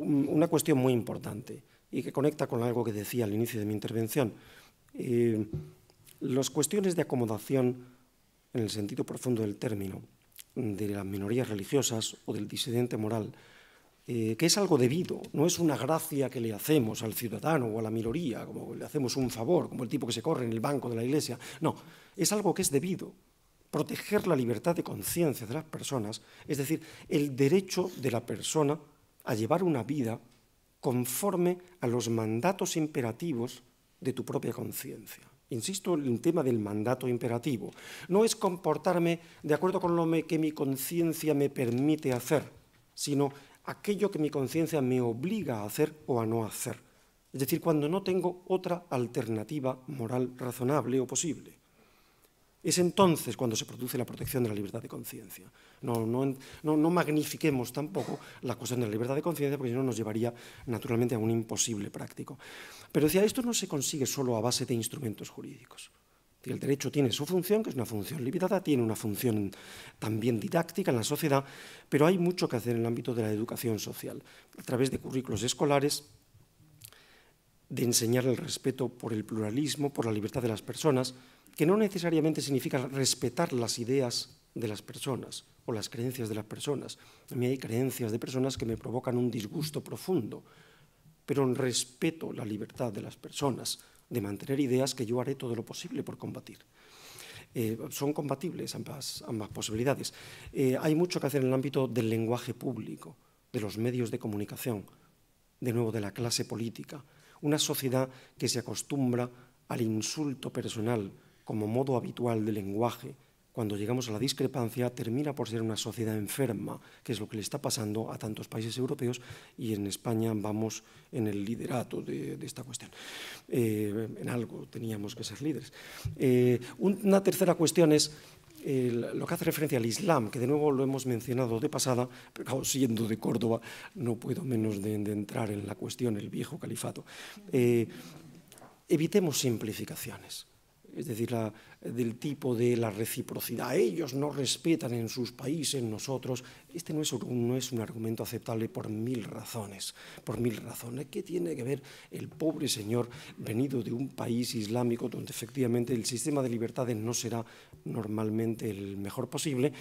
una cuestión muy importante y que conecta con algo que decía al inicio de mi intervención. Las cuestiones de acomodación, en el sentido profundo del término, de las minorías religiosas o del disidente moral, que es algo debido, no es una gracia que le hacemos al ciudadano o a la minoría, como le hacemos un favor, como el tipo que se corre en el banco de la iglesia. No, es algo que es debido. Proteger la libertad de conciencia de las personas, es decir, el derecho de la persona a llevar una vida conforme a los mandatos imperativos de tu propia conciencia. Insisto en el tema del mandato imperativo. No es comportarme de acuerdo con lo que mi conciencia me permite hacer, sino aquello que mi conciencia me obliga a hacer o a no hacer. Es decir, cuando no tengo otra alternativa moral razonable o posible. Es entonces cuando se produce la protección de la libertad de conciencia. No magnifiquemos tampoco la cuestión de la libertad de conciencia, porque si no nos llevaría naturalmente a un imposible práctico. Pero decía, esto no se consigue solo a base de instrumentos jurídicos. El derecho tiene su función, que es una función limitada, tiene una función también didáctica en la sociedad, pero hay mucho que hacer en el ámbito de la educación social, a través de currículos escolares, de enseñar el respeto por el pluralismo, por la libertad de las personas, que no necesariamente significa respetar las ideas de las personas o las creencias de las personas. A mí hay creencias de personas que me provocan un disgusto profundo, pero respeto la libertad de las personas de mantener ideas que yo haré todo lo posible por combatir. Son compatibles ambas posibilidades. Hay mucho que hacer en el ámbito del lenguaje público, de los medios de comunicación, de nuevo de la clase política. Una sociedad que se acostumbra al insulto personal como modo habitual de lenguaje, cuando llegamos a la discrepancia, termina por ser una sociedad enferma, que es lo que le está pasando a tantos países europeos, y en España vamos en el liderato de esta cuestión. En algo teníamos que ser líderes. Una tercera cuestión es lo que hace referencia al Islam, que de nuevo lo hemos mencionado de pasada, pero claro, siendo de Córdoba no puedo menos de entrar en la cuestión, el viejo califato. Evitemos simplificaciones. Es decir, del tipo de la reciprocidad. Ellos no respetan en sus países, nosotros. Este no es un argumento aceptable por mil razones. Por mil razones. ¿Qué tiene que ver el pobre señor venido de un país islámico donde efectivamente el sistema de libertades no será normalmente el mejor posible,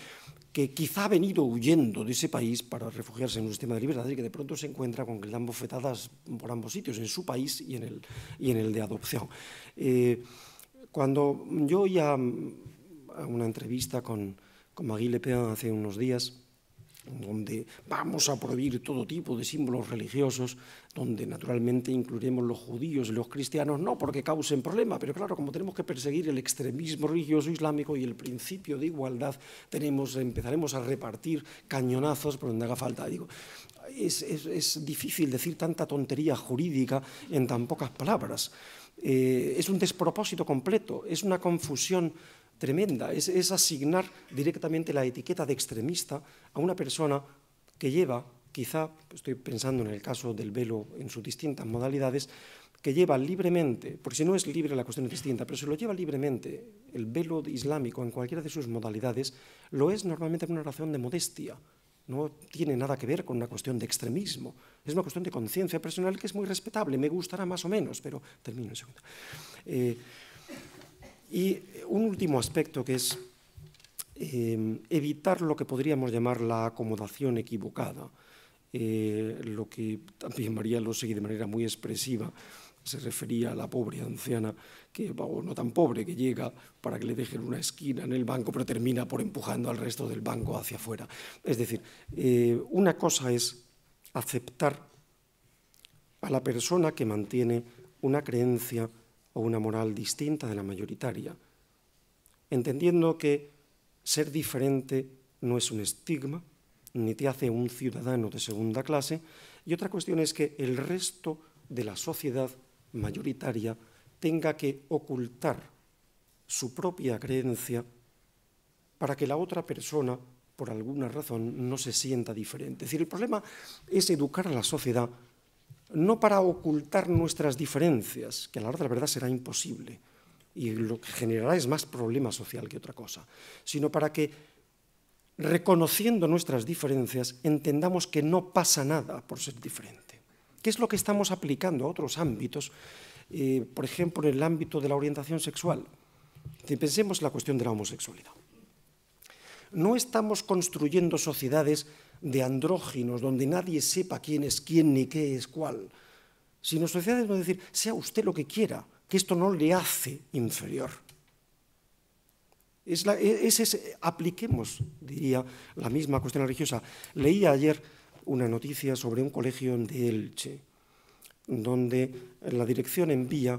que quizá ha venido huyendo de ese país para refugiarse en un sistema de libertades y que de pronto se encuentra con que le dan bofetadas por ambos sitios, en su país y en el de adopción? Cuando yo oía una entrevista con Magui Le Pen hace unos días, donde vamos a prohibir todo tipo de símbolos religiosos, donde naturalmente incluiremos los judíos y los cristianos, no porque causen problema, pero claro, como tenemos que perseguir el extremismo religioso islámico y el principio de igualdad, empezaremos a repartir cañonazos por donde haga falta. Digo, es difícil decir tanta tontería jurídica en tan pocas palabras. Es un despropósito completo, es una confusión tremenda, es asignar directamente la etiqueta de extremista a una persona que lleva, quizá, estoy pensando en el caso del velo en sus distintas modalidades, que lleva libremente, porque si no es libre la cuestión es distinta, pero si lo lleva libremente el velo islámico en cualquiera de sus modalidades, lo es normalmente por una razón de modestia. No tiene nada que ver con una cuestión de extremismo. Es una cuestión de conciencia personal que es muy respetable. Me gustará más o menos, pero termino en segundo. Y un último aspecto que es evitar lo que podríamos llamar la acomodación equivocada. Lo que también María lo seguí de manera muy expresiva. Se refería a la pobre anciana, o no tan pobre, que llega para que le dejen una esquina en el banco, pero termina por empujando al resto del banco hacia afuera. Es decir, una cosa es aceptar a la persona que mantiene una creencia o una moral distinta de la mayoritaria, entendiendo que ser diferente no es un estigma, ni te hace un ciudadano de segunda clase, y otra cuestión es que el resto de la sociedad mayoritaria tenga que ocultar su propia creencia para que la otra persona, por alguna razón, no se sienta diferente. Es decir, el problema es educar a la sociedad no para ocultar nuestras diferencias, que a la hora de la verdad será imposible, y lo que generará es más problema social que otra cosa, sino para que, reconociendo nuestras diferencias, entendamos que no pasa nada por ser diferente. ¿Qué es lo que estamos aplicando a otros ámbitos? Por ejemplo, en el ámbito de la orientación sexual. Pensemos en la cuestión de la homosexualidad. No estamos construyendo sociedades de andróginos donde nadie sepa quién es quién ni qué es cuál, sino sociedades donde decir, sea usted lo que quiera, que esto no le hace inferior. Apliquemos, diría, la misma cuestión religiosa. Leía ayer una noticia sobre un colegio de Elche, donde la dirección envía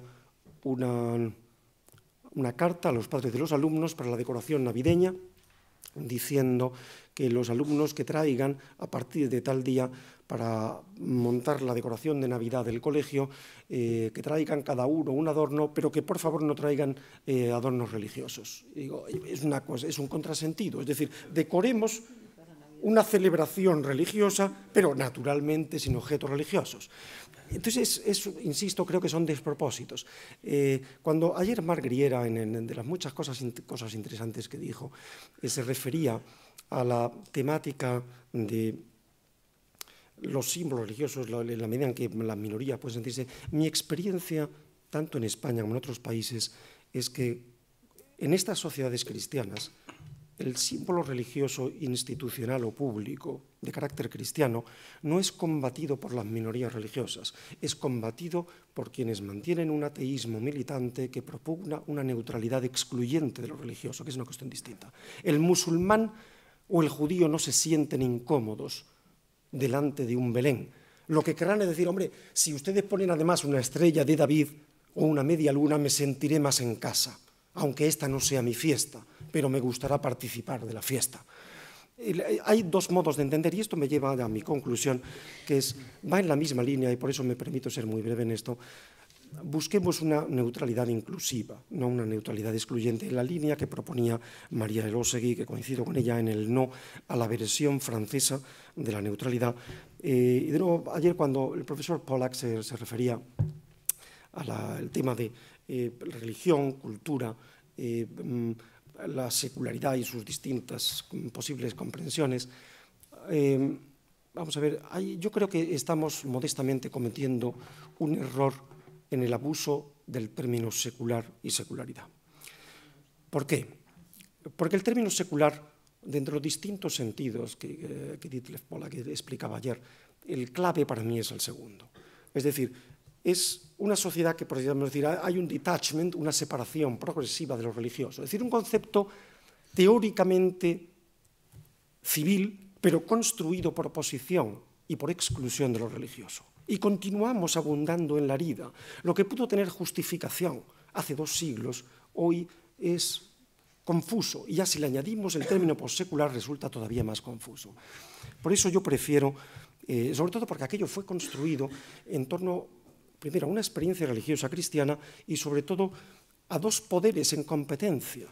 una carta a los padres de los alumnos para la decoración navideña, diciendo que los alumnos que traigan a partir de tal día para montar la decoración de Navidad del colegio, que traigan cada uno un adorno, pero que por favor no traigan adornos religiosos. Digo, es una cosa, es un contrasentido, es decir, decoremos una celebración religiosa, pero naturalmente sin objetos religiosos. Entonces, insisto, creo que son despropósitos. Cuando ayer Marc Griera, de las muchas cosas interesantes que dijo, se refería a la temática de los símbolos religiosos, en la medida en que las minorías pueden sentirse, mi experiencia, tanto en España como en otros países, es que en estas sociedades cristianas, el símbolo religioso institucional o público de carácter cristiano no es combatido por las minorías religiosas, es combatido por quienes mantienen un ateísmo militante que propugna una neutralidad excluyente de lo religioso, que es una cuestión distinta. El musulmán o el judío no se sienten incómodos delante de un Belén. Lo que querrán es decir, hombre, si ustedes ponen además una estrella de David o una media luna, me sentiré más en casa, aunque esta no sea mi fiesta, pero me gustará participar de la fiesta. Hay dos modos de entender, y esto me lleva a mi conclusión, que va en la misma línea, y por eso me permito ser muy breve en esto. Busquemos una neutralidad inclusiva, no una neutralidad excluyente, en la línea que proponía María Elósegui, que coincido con ella en el no a la versión francesa de la neutralidad. Y de nuevo, ayer cuando el profesor Pollack se refería al tema de religión, cultura, la secularidad y sus distintas posibles comprensiones, vamos a ver, yo creo que estamos modestamente cometiendo un error en el abuso del término secular y secularidad. ¿Por qué? Porque el término secular, dentro de los distintos sentidos que Ditlev Pollack explicaba ayer, el clave para mí es el segundo. Es decir, es una sociedad que, podríamos decir, hay un detachment, una separación progresiva de lo religioso. Es decir, un concepto teóricamente civil, pero construido por oposición y por exclusión de lo religioso. Y continuamos abundando en la herida. Lo que pudo tener justificación hace 2 siglos, hoy es confuso. Y ya si le añadimos el término postsecular, resulta todavía más confuso. Por eso yo prefiero, sobre todo porque aquello fue construido en torno, primero, a una experiencia religiosa cristiana y, sobre todo, a 2 poderes en competencia.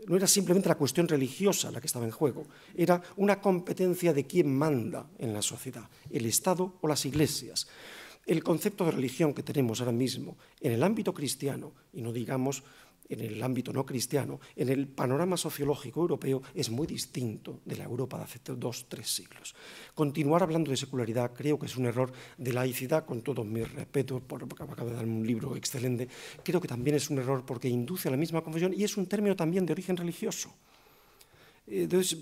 No era simplemente la cuestión religiosa la que estaba en juego, era una competencia de quién manda en la sociedad, el Estado o las iglesias. El concepto de religión que tenemos ahora mismo en el ámbito cristiano, y no digamos en el ámbito no cristiano, en el panorama sociológico europeo es muy distinto de la Europa de hace 2 o 3 siglos. Continuar hablando de secularidad creo que es un error, de laicidad, con todos mis respetos, porque acabo de dar un libro excelente, creo que también es un error porque induce a la misma confusión y es un término también de origen religioso. Entonces,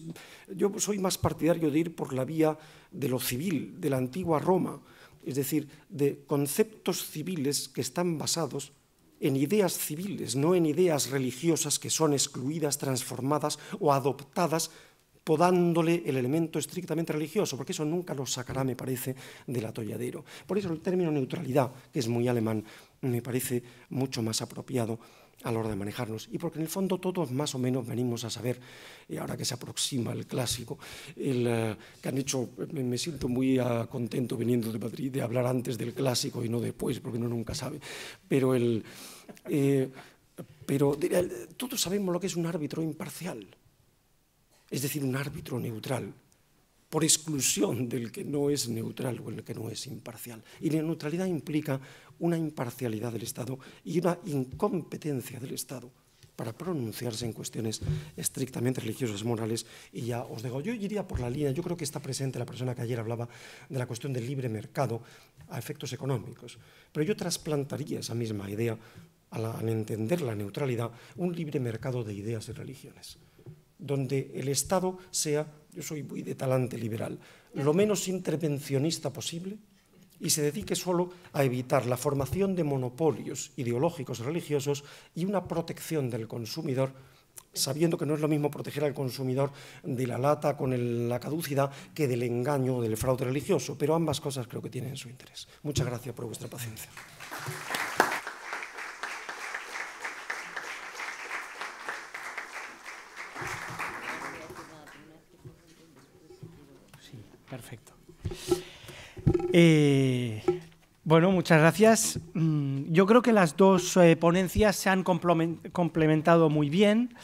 yo soy más partidario de ir por la vía de lo civil, de la antigua Roma, es decir, de conceptos civiles que están basados en ideas civiles, no en ideas religiosas que son excluidas, transformadas o adoptadas, podándole el elemento estrictamente religioso, porque eso nunca lo sacará, me parece, del atolladero. Por eso el término neutralidad, que es muy alemán, me parece mucho más apropiado a la hora de manejarnos, y porque en el fondo todos más o menos venimos a saber, y ahora que se aproxima el clásico, que han hecho, me siento muy contento viniendo de Madrid de hablar antes del clásico y no después, porque uno nunca sabe, pero todos sabemos lo que es un árbitro imparcial, es decir, un árbitro neutral, por exclusión del que no es neutral o el que no es imparcial. Y la neutralidad implica una imparcialidad del Estado y una incompetencia del Estado para pronunciarse en cuestiones estrictamente religiosas, morales, y ya os dejo. Yo iría por la línea, yo creo que está presente la persona que ayer hablaba de la cuestión del libre mercado a efectos económicos, pero yo trasplantaría esa misma idea al entender la neutralidad, un libre mercado de ideas y religiones, donde el Estado sea, yo soy muy de talante liberal, lo menos intervencionista posible y se dedique solo a evitar la formación de monopolios ideológicos religiosos y una protección del consumidor, sabiendo que no es lo mismo proteger al consumidor de la lata con la caducidad que del engaño o del fraude religioso, pero ambas cosas creo que tienen su interés. Muchas gracias por vuestra paciencia. Perfecto. Bueno, muchas gracias. Yo creo que las dos ponencias se han complementado muy bien,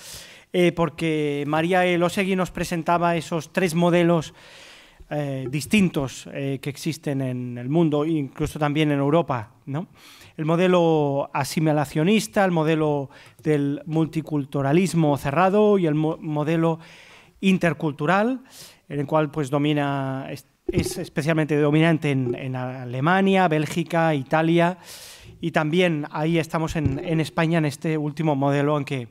porque María Elósegui nos presentaba esos tres modelos distintos que existen en el mundo, incluso también en Europa, ¿no? El modelo asimilacionista, el modelo del multiculturalismo cerrado y el modelo intercultural, en el cual pues domina, es especialmente dominante en Alemania, Bélgica, Italia, y también ahí estamos en España en este último modelo, aunque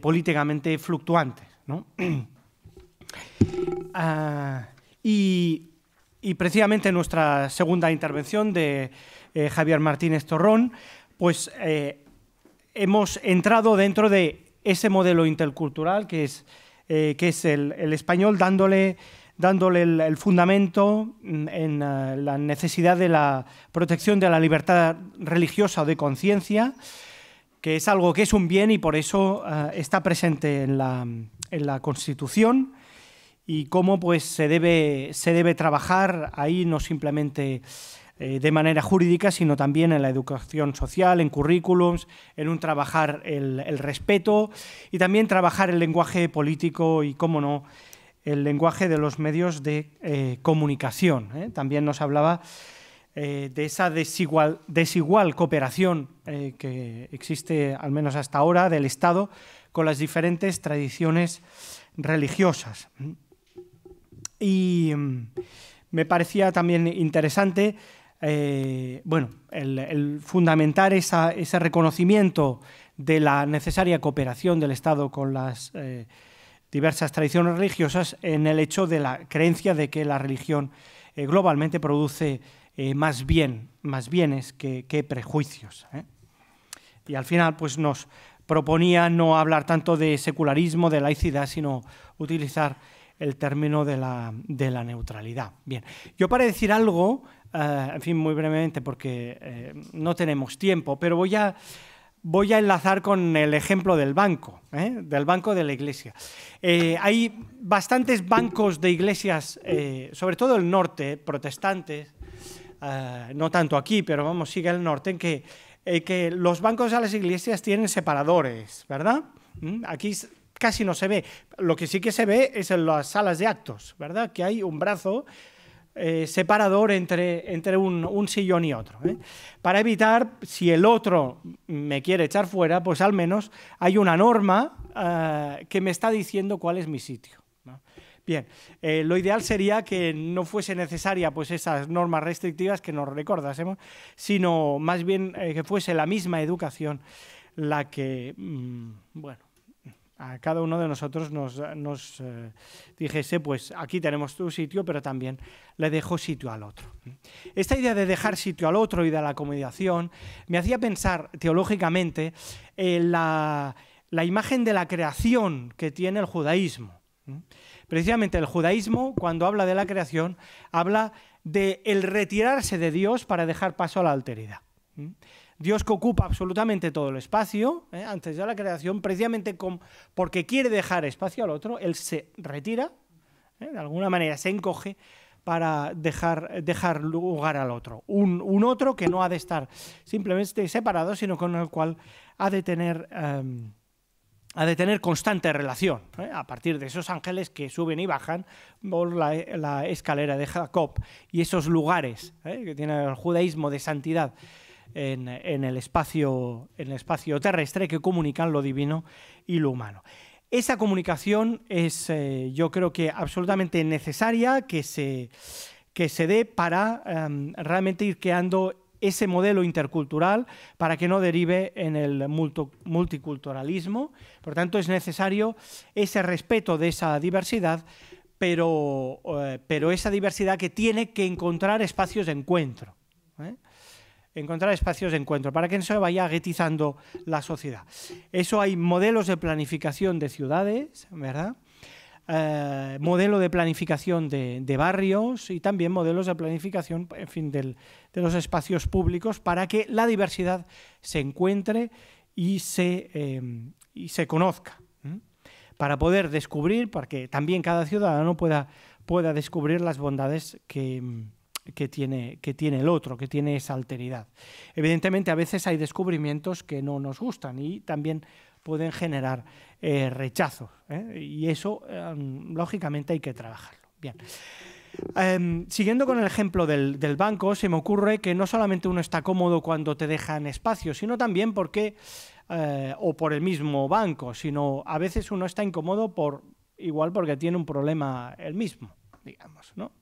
políticamente fluctuante, ¿no? Y precisamente en nuestra segunda intervención de Javier Martínez Torrón, pues hemos entrado dentro de ese modelo intercultural que es el español, dándole el fundamento en la necesidad de la protección de la libertad religiosa o de conciencia, que es algo que es un bien y por eso está presente en la Constitución, y cómo pues se debe trabajar ahí no simplemente de manera jurídica, sino también en la educación social, en currículums, en un trabajar el respeto y también trabajar el lenguaje político y, cómo no, el lenguaje de los medios de comunicación. También nos hablaba de esa desigual cooperación que existe, al menos hasta ahora, del Estado con las diferentes tradiciones religiosas. Y me parecía también interesante el fundamentar ese reconocimiento de la necesaria cooperación del Estado con las diversas tradiciones religiosas en el hecho de la creencia de que la religión globalmente produce más bienes que prejuicios. Y al final pues nos proponía no hablar tanto de secularismo, de laicidad, sino utilizar el término de la neutralidad. Bien, yo para decir algo, en fin, muy brevemente, porque no tenemos tiempo, pero voy a enlazar con el ejemplo del banco de la iglesia. Hay bastantes bancos de iglesias, sobre todo el norte, protestantes, no tanto aquí, pero vamos, sigue el norte, en que los bancos de las iglesias tienen separadores, ¿verdad? Aquí casi no se ve. Lo que sí que se ve es en las salas de actos, ¿verdad? Que hay un brazo separador entre un sillón y otro, para evitar, si el otro me quiere echar fuera, pues al menos hay una norma que me está diciendo cuál es mi sitio, ¿no? Bien, lo ideal sería que no fuese necesaria pues esas normas restrictivas que nos recordásemos, sino más bien que fuese la misma educación la que, a cada uno de nosotros nos dijese, pues aquí tenemos tu sitio, pero también le dejo sitio al otro. Esta idea de dejar sitio al otro y de la acomodación me hacía pensar teológicamente en la imagen de la creación que tiene el judaísmo. Precisamente el judaísmo, cuando habla de la creación, habla de el retirarse de Dios para dejar paso a la alteridad. Dios, que ocupa absolutamente todo el espacio, antes de la creación, precisamente porque quiere dejar espacio al otro, Él se retira, de alguna manera se encoge para dejar lugar al otro. Un otro que no ha de estar simplemente separado, sino con el cual ha de tener constante relación, a partir de esos ángeles que suben y bajan por la escalera de Jacob y esos lugares que tiene el judaísmo de santidad en el espacio terrestre, que comunican lo divino y lo humano. Esa comunicación es, yo creo que absolutamente necesaria que se dé para realmente ir creando ese modelo intercultural para que no derive en el multiculturalismo. Por tanto, es necesario ese respeto de esa diversidad, pero esa diversidad que tiene que encontrar espacios de encuentro. Encontrar espacios de encuentro para que no se vaya guetizando la sociedad. Eso hay modelos de planificación de ciudades, ¿verdad? Modelo de planificación de barrios y también modelos de planificación, en fin, de los espacios públicos para que la diversidad se encuentre y se conozca, para poder descubrir, para que también cada ciudadano pueda pueda descubrir las bondades que tiene el otro, que tiene esa alteridad. Evidentemente, a veces hay descubrimientos que no nos gustan y también pueden generar rechazos, y eso, lógicamente, hay que trabajarlo. Bien. Siguiendo con el ejemplo del banco, se me ocurre que no solamente uno está cómodo cuando te dejan espacio, sino también porque, o por el mismo banco, sino a veces uno está incómodo igual porque tiene un problema él mismo, digamos, ¿no?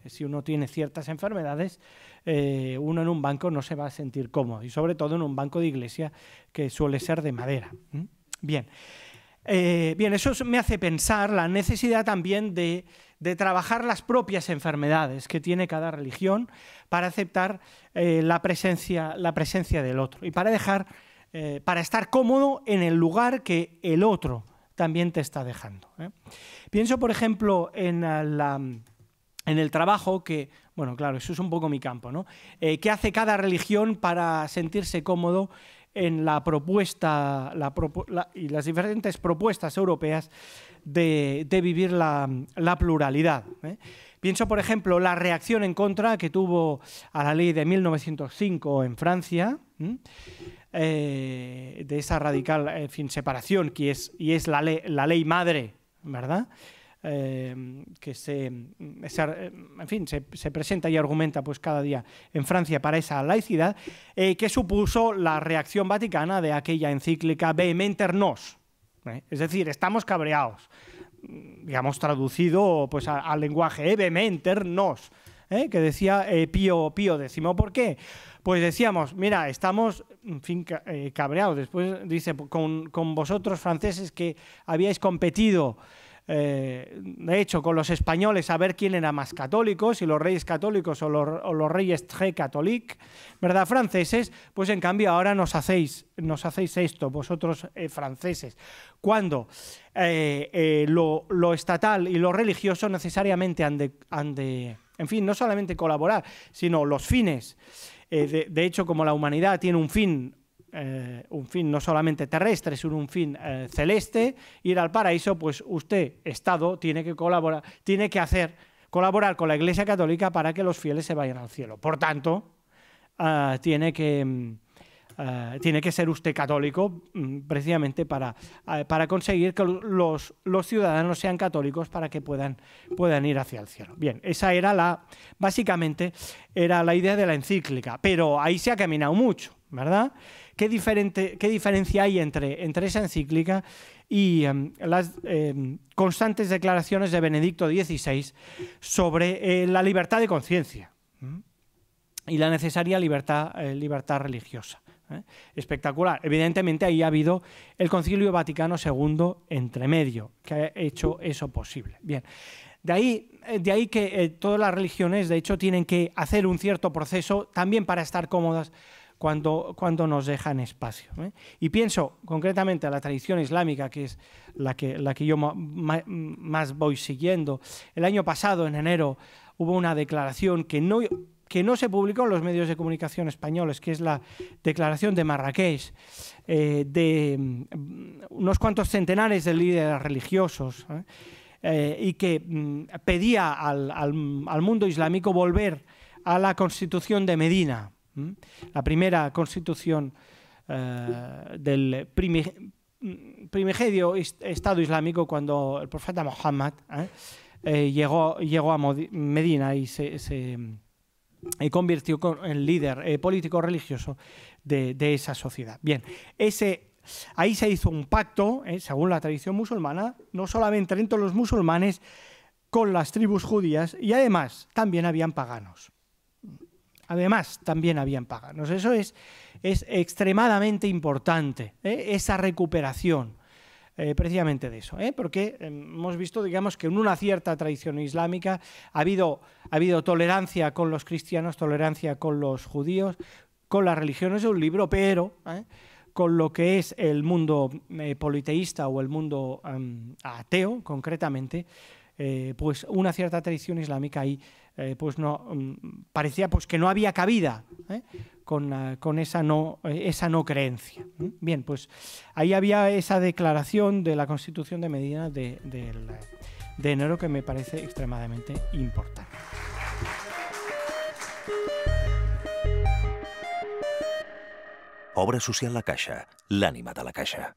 Si uno tiene ciertas enfermedades, uno en un banco no se va a sentir cómodo, y sobre todo en un banco de iglesia que suele ser de madera. Bien. Bien, eso me hace pensar la necesidad también de trabajar las propias enfermedades que tiene cada religión para aceptar la presencia del otro y para estar cómodo en el lugar que el otro también te está dejando. Pienso, por ejemplo, en el trabajo que, bueno, claro, eso es un poco mi campo, ¿no? ¿Qué hace cada religión para sentirse cómodo en la propuesta y las diferentes propuestas europeas de vivir la pluralidad? Pienso, por ejemplo, la reacción en contra que tuvo a la ley de 1905 en Francia, de esa radical, en fin, separación, y es la ley madre, ¿verdad? Que se presenta y argumenta pues cada día en Francia para esa laicidad, que supuso la reacción vaticana de aquella encíclica Vehementer Nos, es decir, estamos cabreados, digamos traducido pues al lenguaje, Vehementer Nos, que decía Pío X. ¿Por qué? Pues decíamos, mira, estamos, en fin, cabreados. Después dice, con vosotros franceses que habíais competido, de hecho, con los españoles a ver quién era más católico, si los reyes católicos o los reyes très catholiques, ¿verdad? Franceses, pues en cambio ahora nos hacéis esto, vosotros franceses, cuando lo estatal y lo religioso necesariamente han de, en fin, no solamente colaborar, sino los fines. De hecho, como la humanidad tiene un fin no solamente terrestre, sino un fin celeste, ir al paraíso, pues usted, Estado, tiene que colaborar con la Iglesia Católica para que los fieles se vayan al cielo. Por tanto, tiene que ser usted católico precisamente para conseguir que los ciudadanos sean católicos para que puedan ir hacia el cielo. Bien, esa era básicamente era la idea de la encíclica, pero ahí se ha caminado mucho, ¿verdad? ¿Qué diferencia hay entre esa encíclica y las constantes declaraciones de Benedicto XVI sobre la libertad de conciencia y la necesaria libertad religiosa? Espectacular. Evidentemente ahí ha habido el Concilio Vaticano II entre medio, que ha hecho eso posible. Bien. De ahí que todas las religiones, de hecho, tienen que hacer un cierto proceso también para estar cómodas cuando nos dejan espacio. Y pienso concretamente a la tradición islámica, que es la que yo más voy siguiendo. El año pasado, en enero, hubo una declaración que no se publicó en los medios de comunicación españoles, que es la Declaración de Marrakech, de unos cuantos centenares de líderes religiosos, y que pedía al mundo islámico volver a la Constitución de Medina, la primera constitución del primigenio Estado Islámico, cuando el profeta Muhammad llegó a Medina y se convirtió en líder político-religioso de esa sociedad. Bien, ahí se hizo un pacto, según la tradición musulmana, no solamente entre los musulmanes, con las tribus judías, y además también habían paganos. Eso es extremadamente importante, esa recuperación precisamente de eso, porque hemos visto, digamos, que en una cierta tradición islámica ha habido tolerancia con los cristianos, tolerancia con los judíos, con las religiones de un libro, pero con lo que es el mundo politeísta o el mundo ateo, concretamente, pues una cierta tradición islámica ahí pues no parecía pues que no había cabida con esa no creencia. Bien, pues ahí había esa declaración de la Constitución de Medina del de enero, que me parece extremadamente importante. Obra social La Caixa, l'ànima de la Caixa.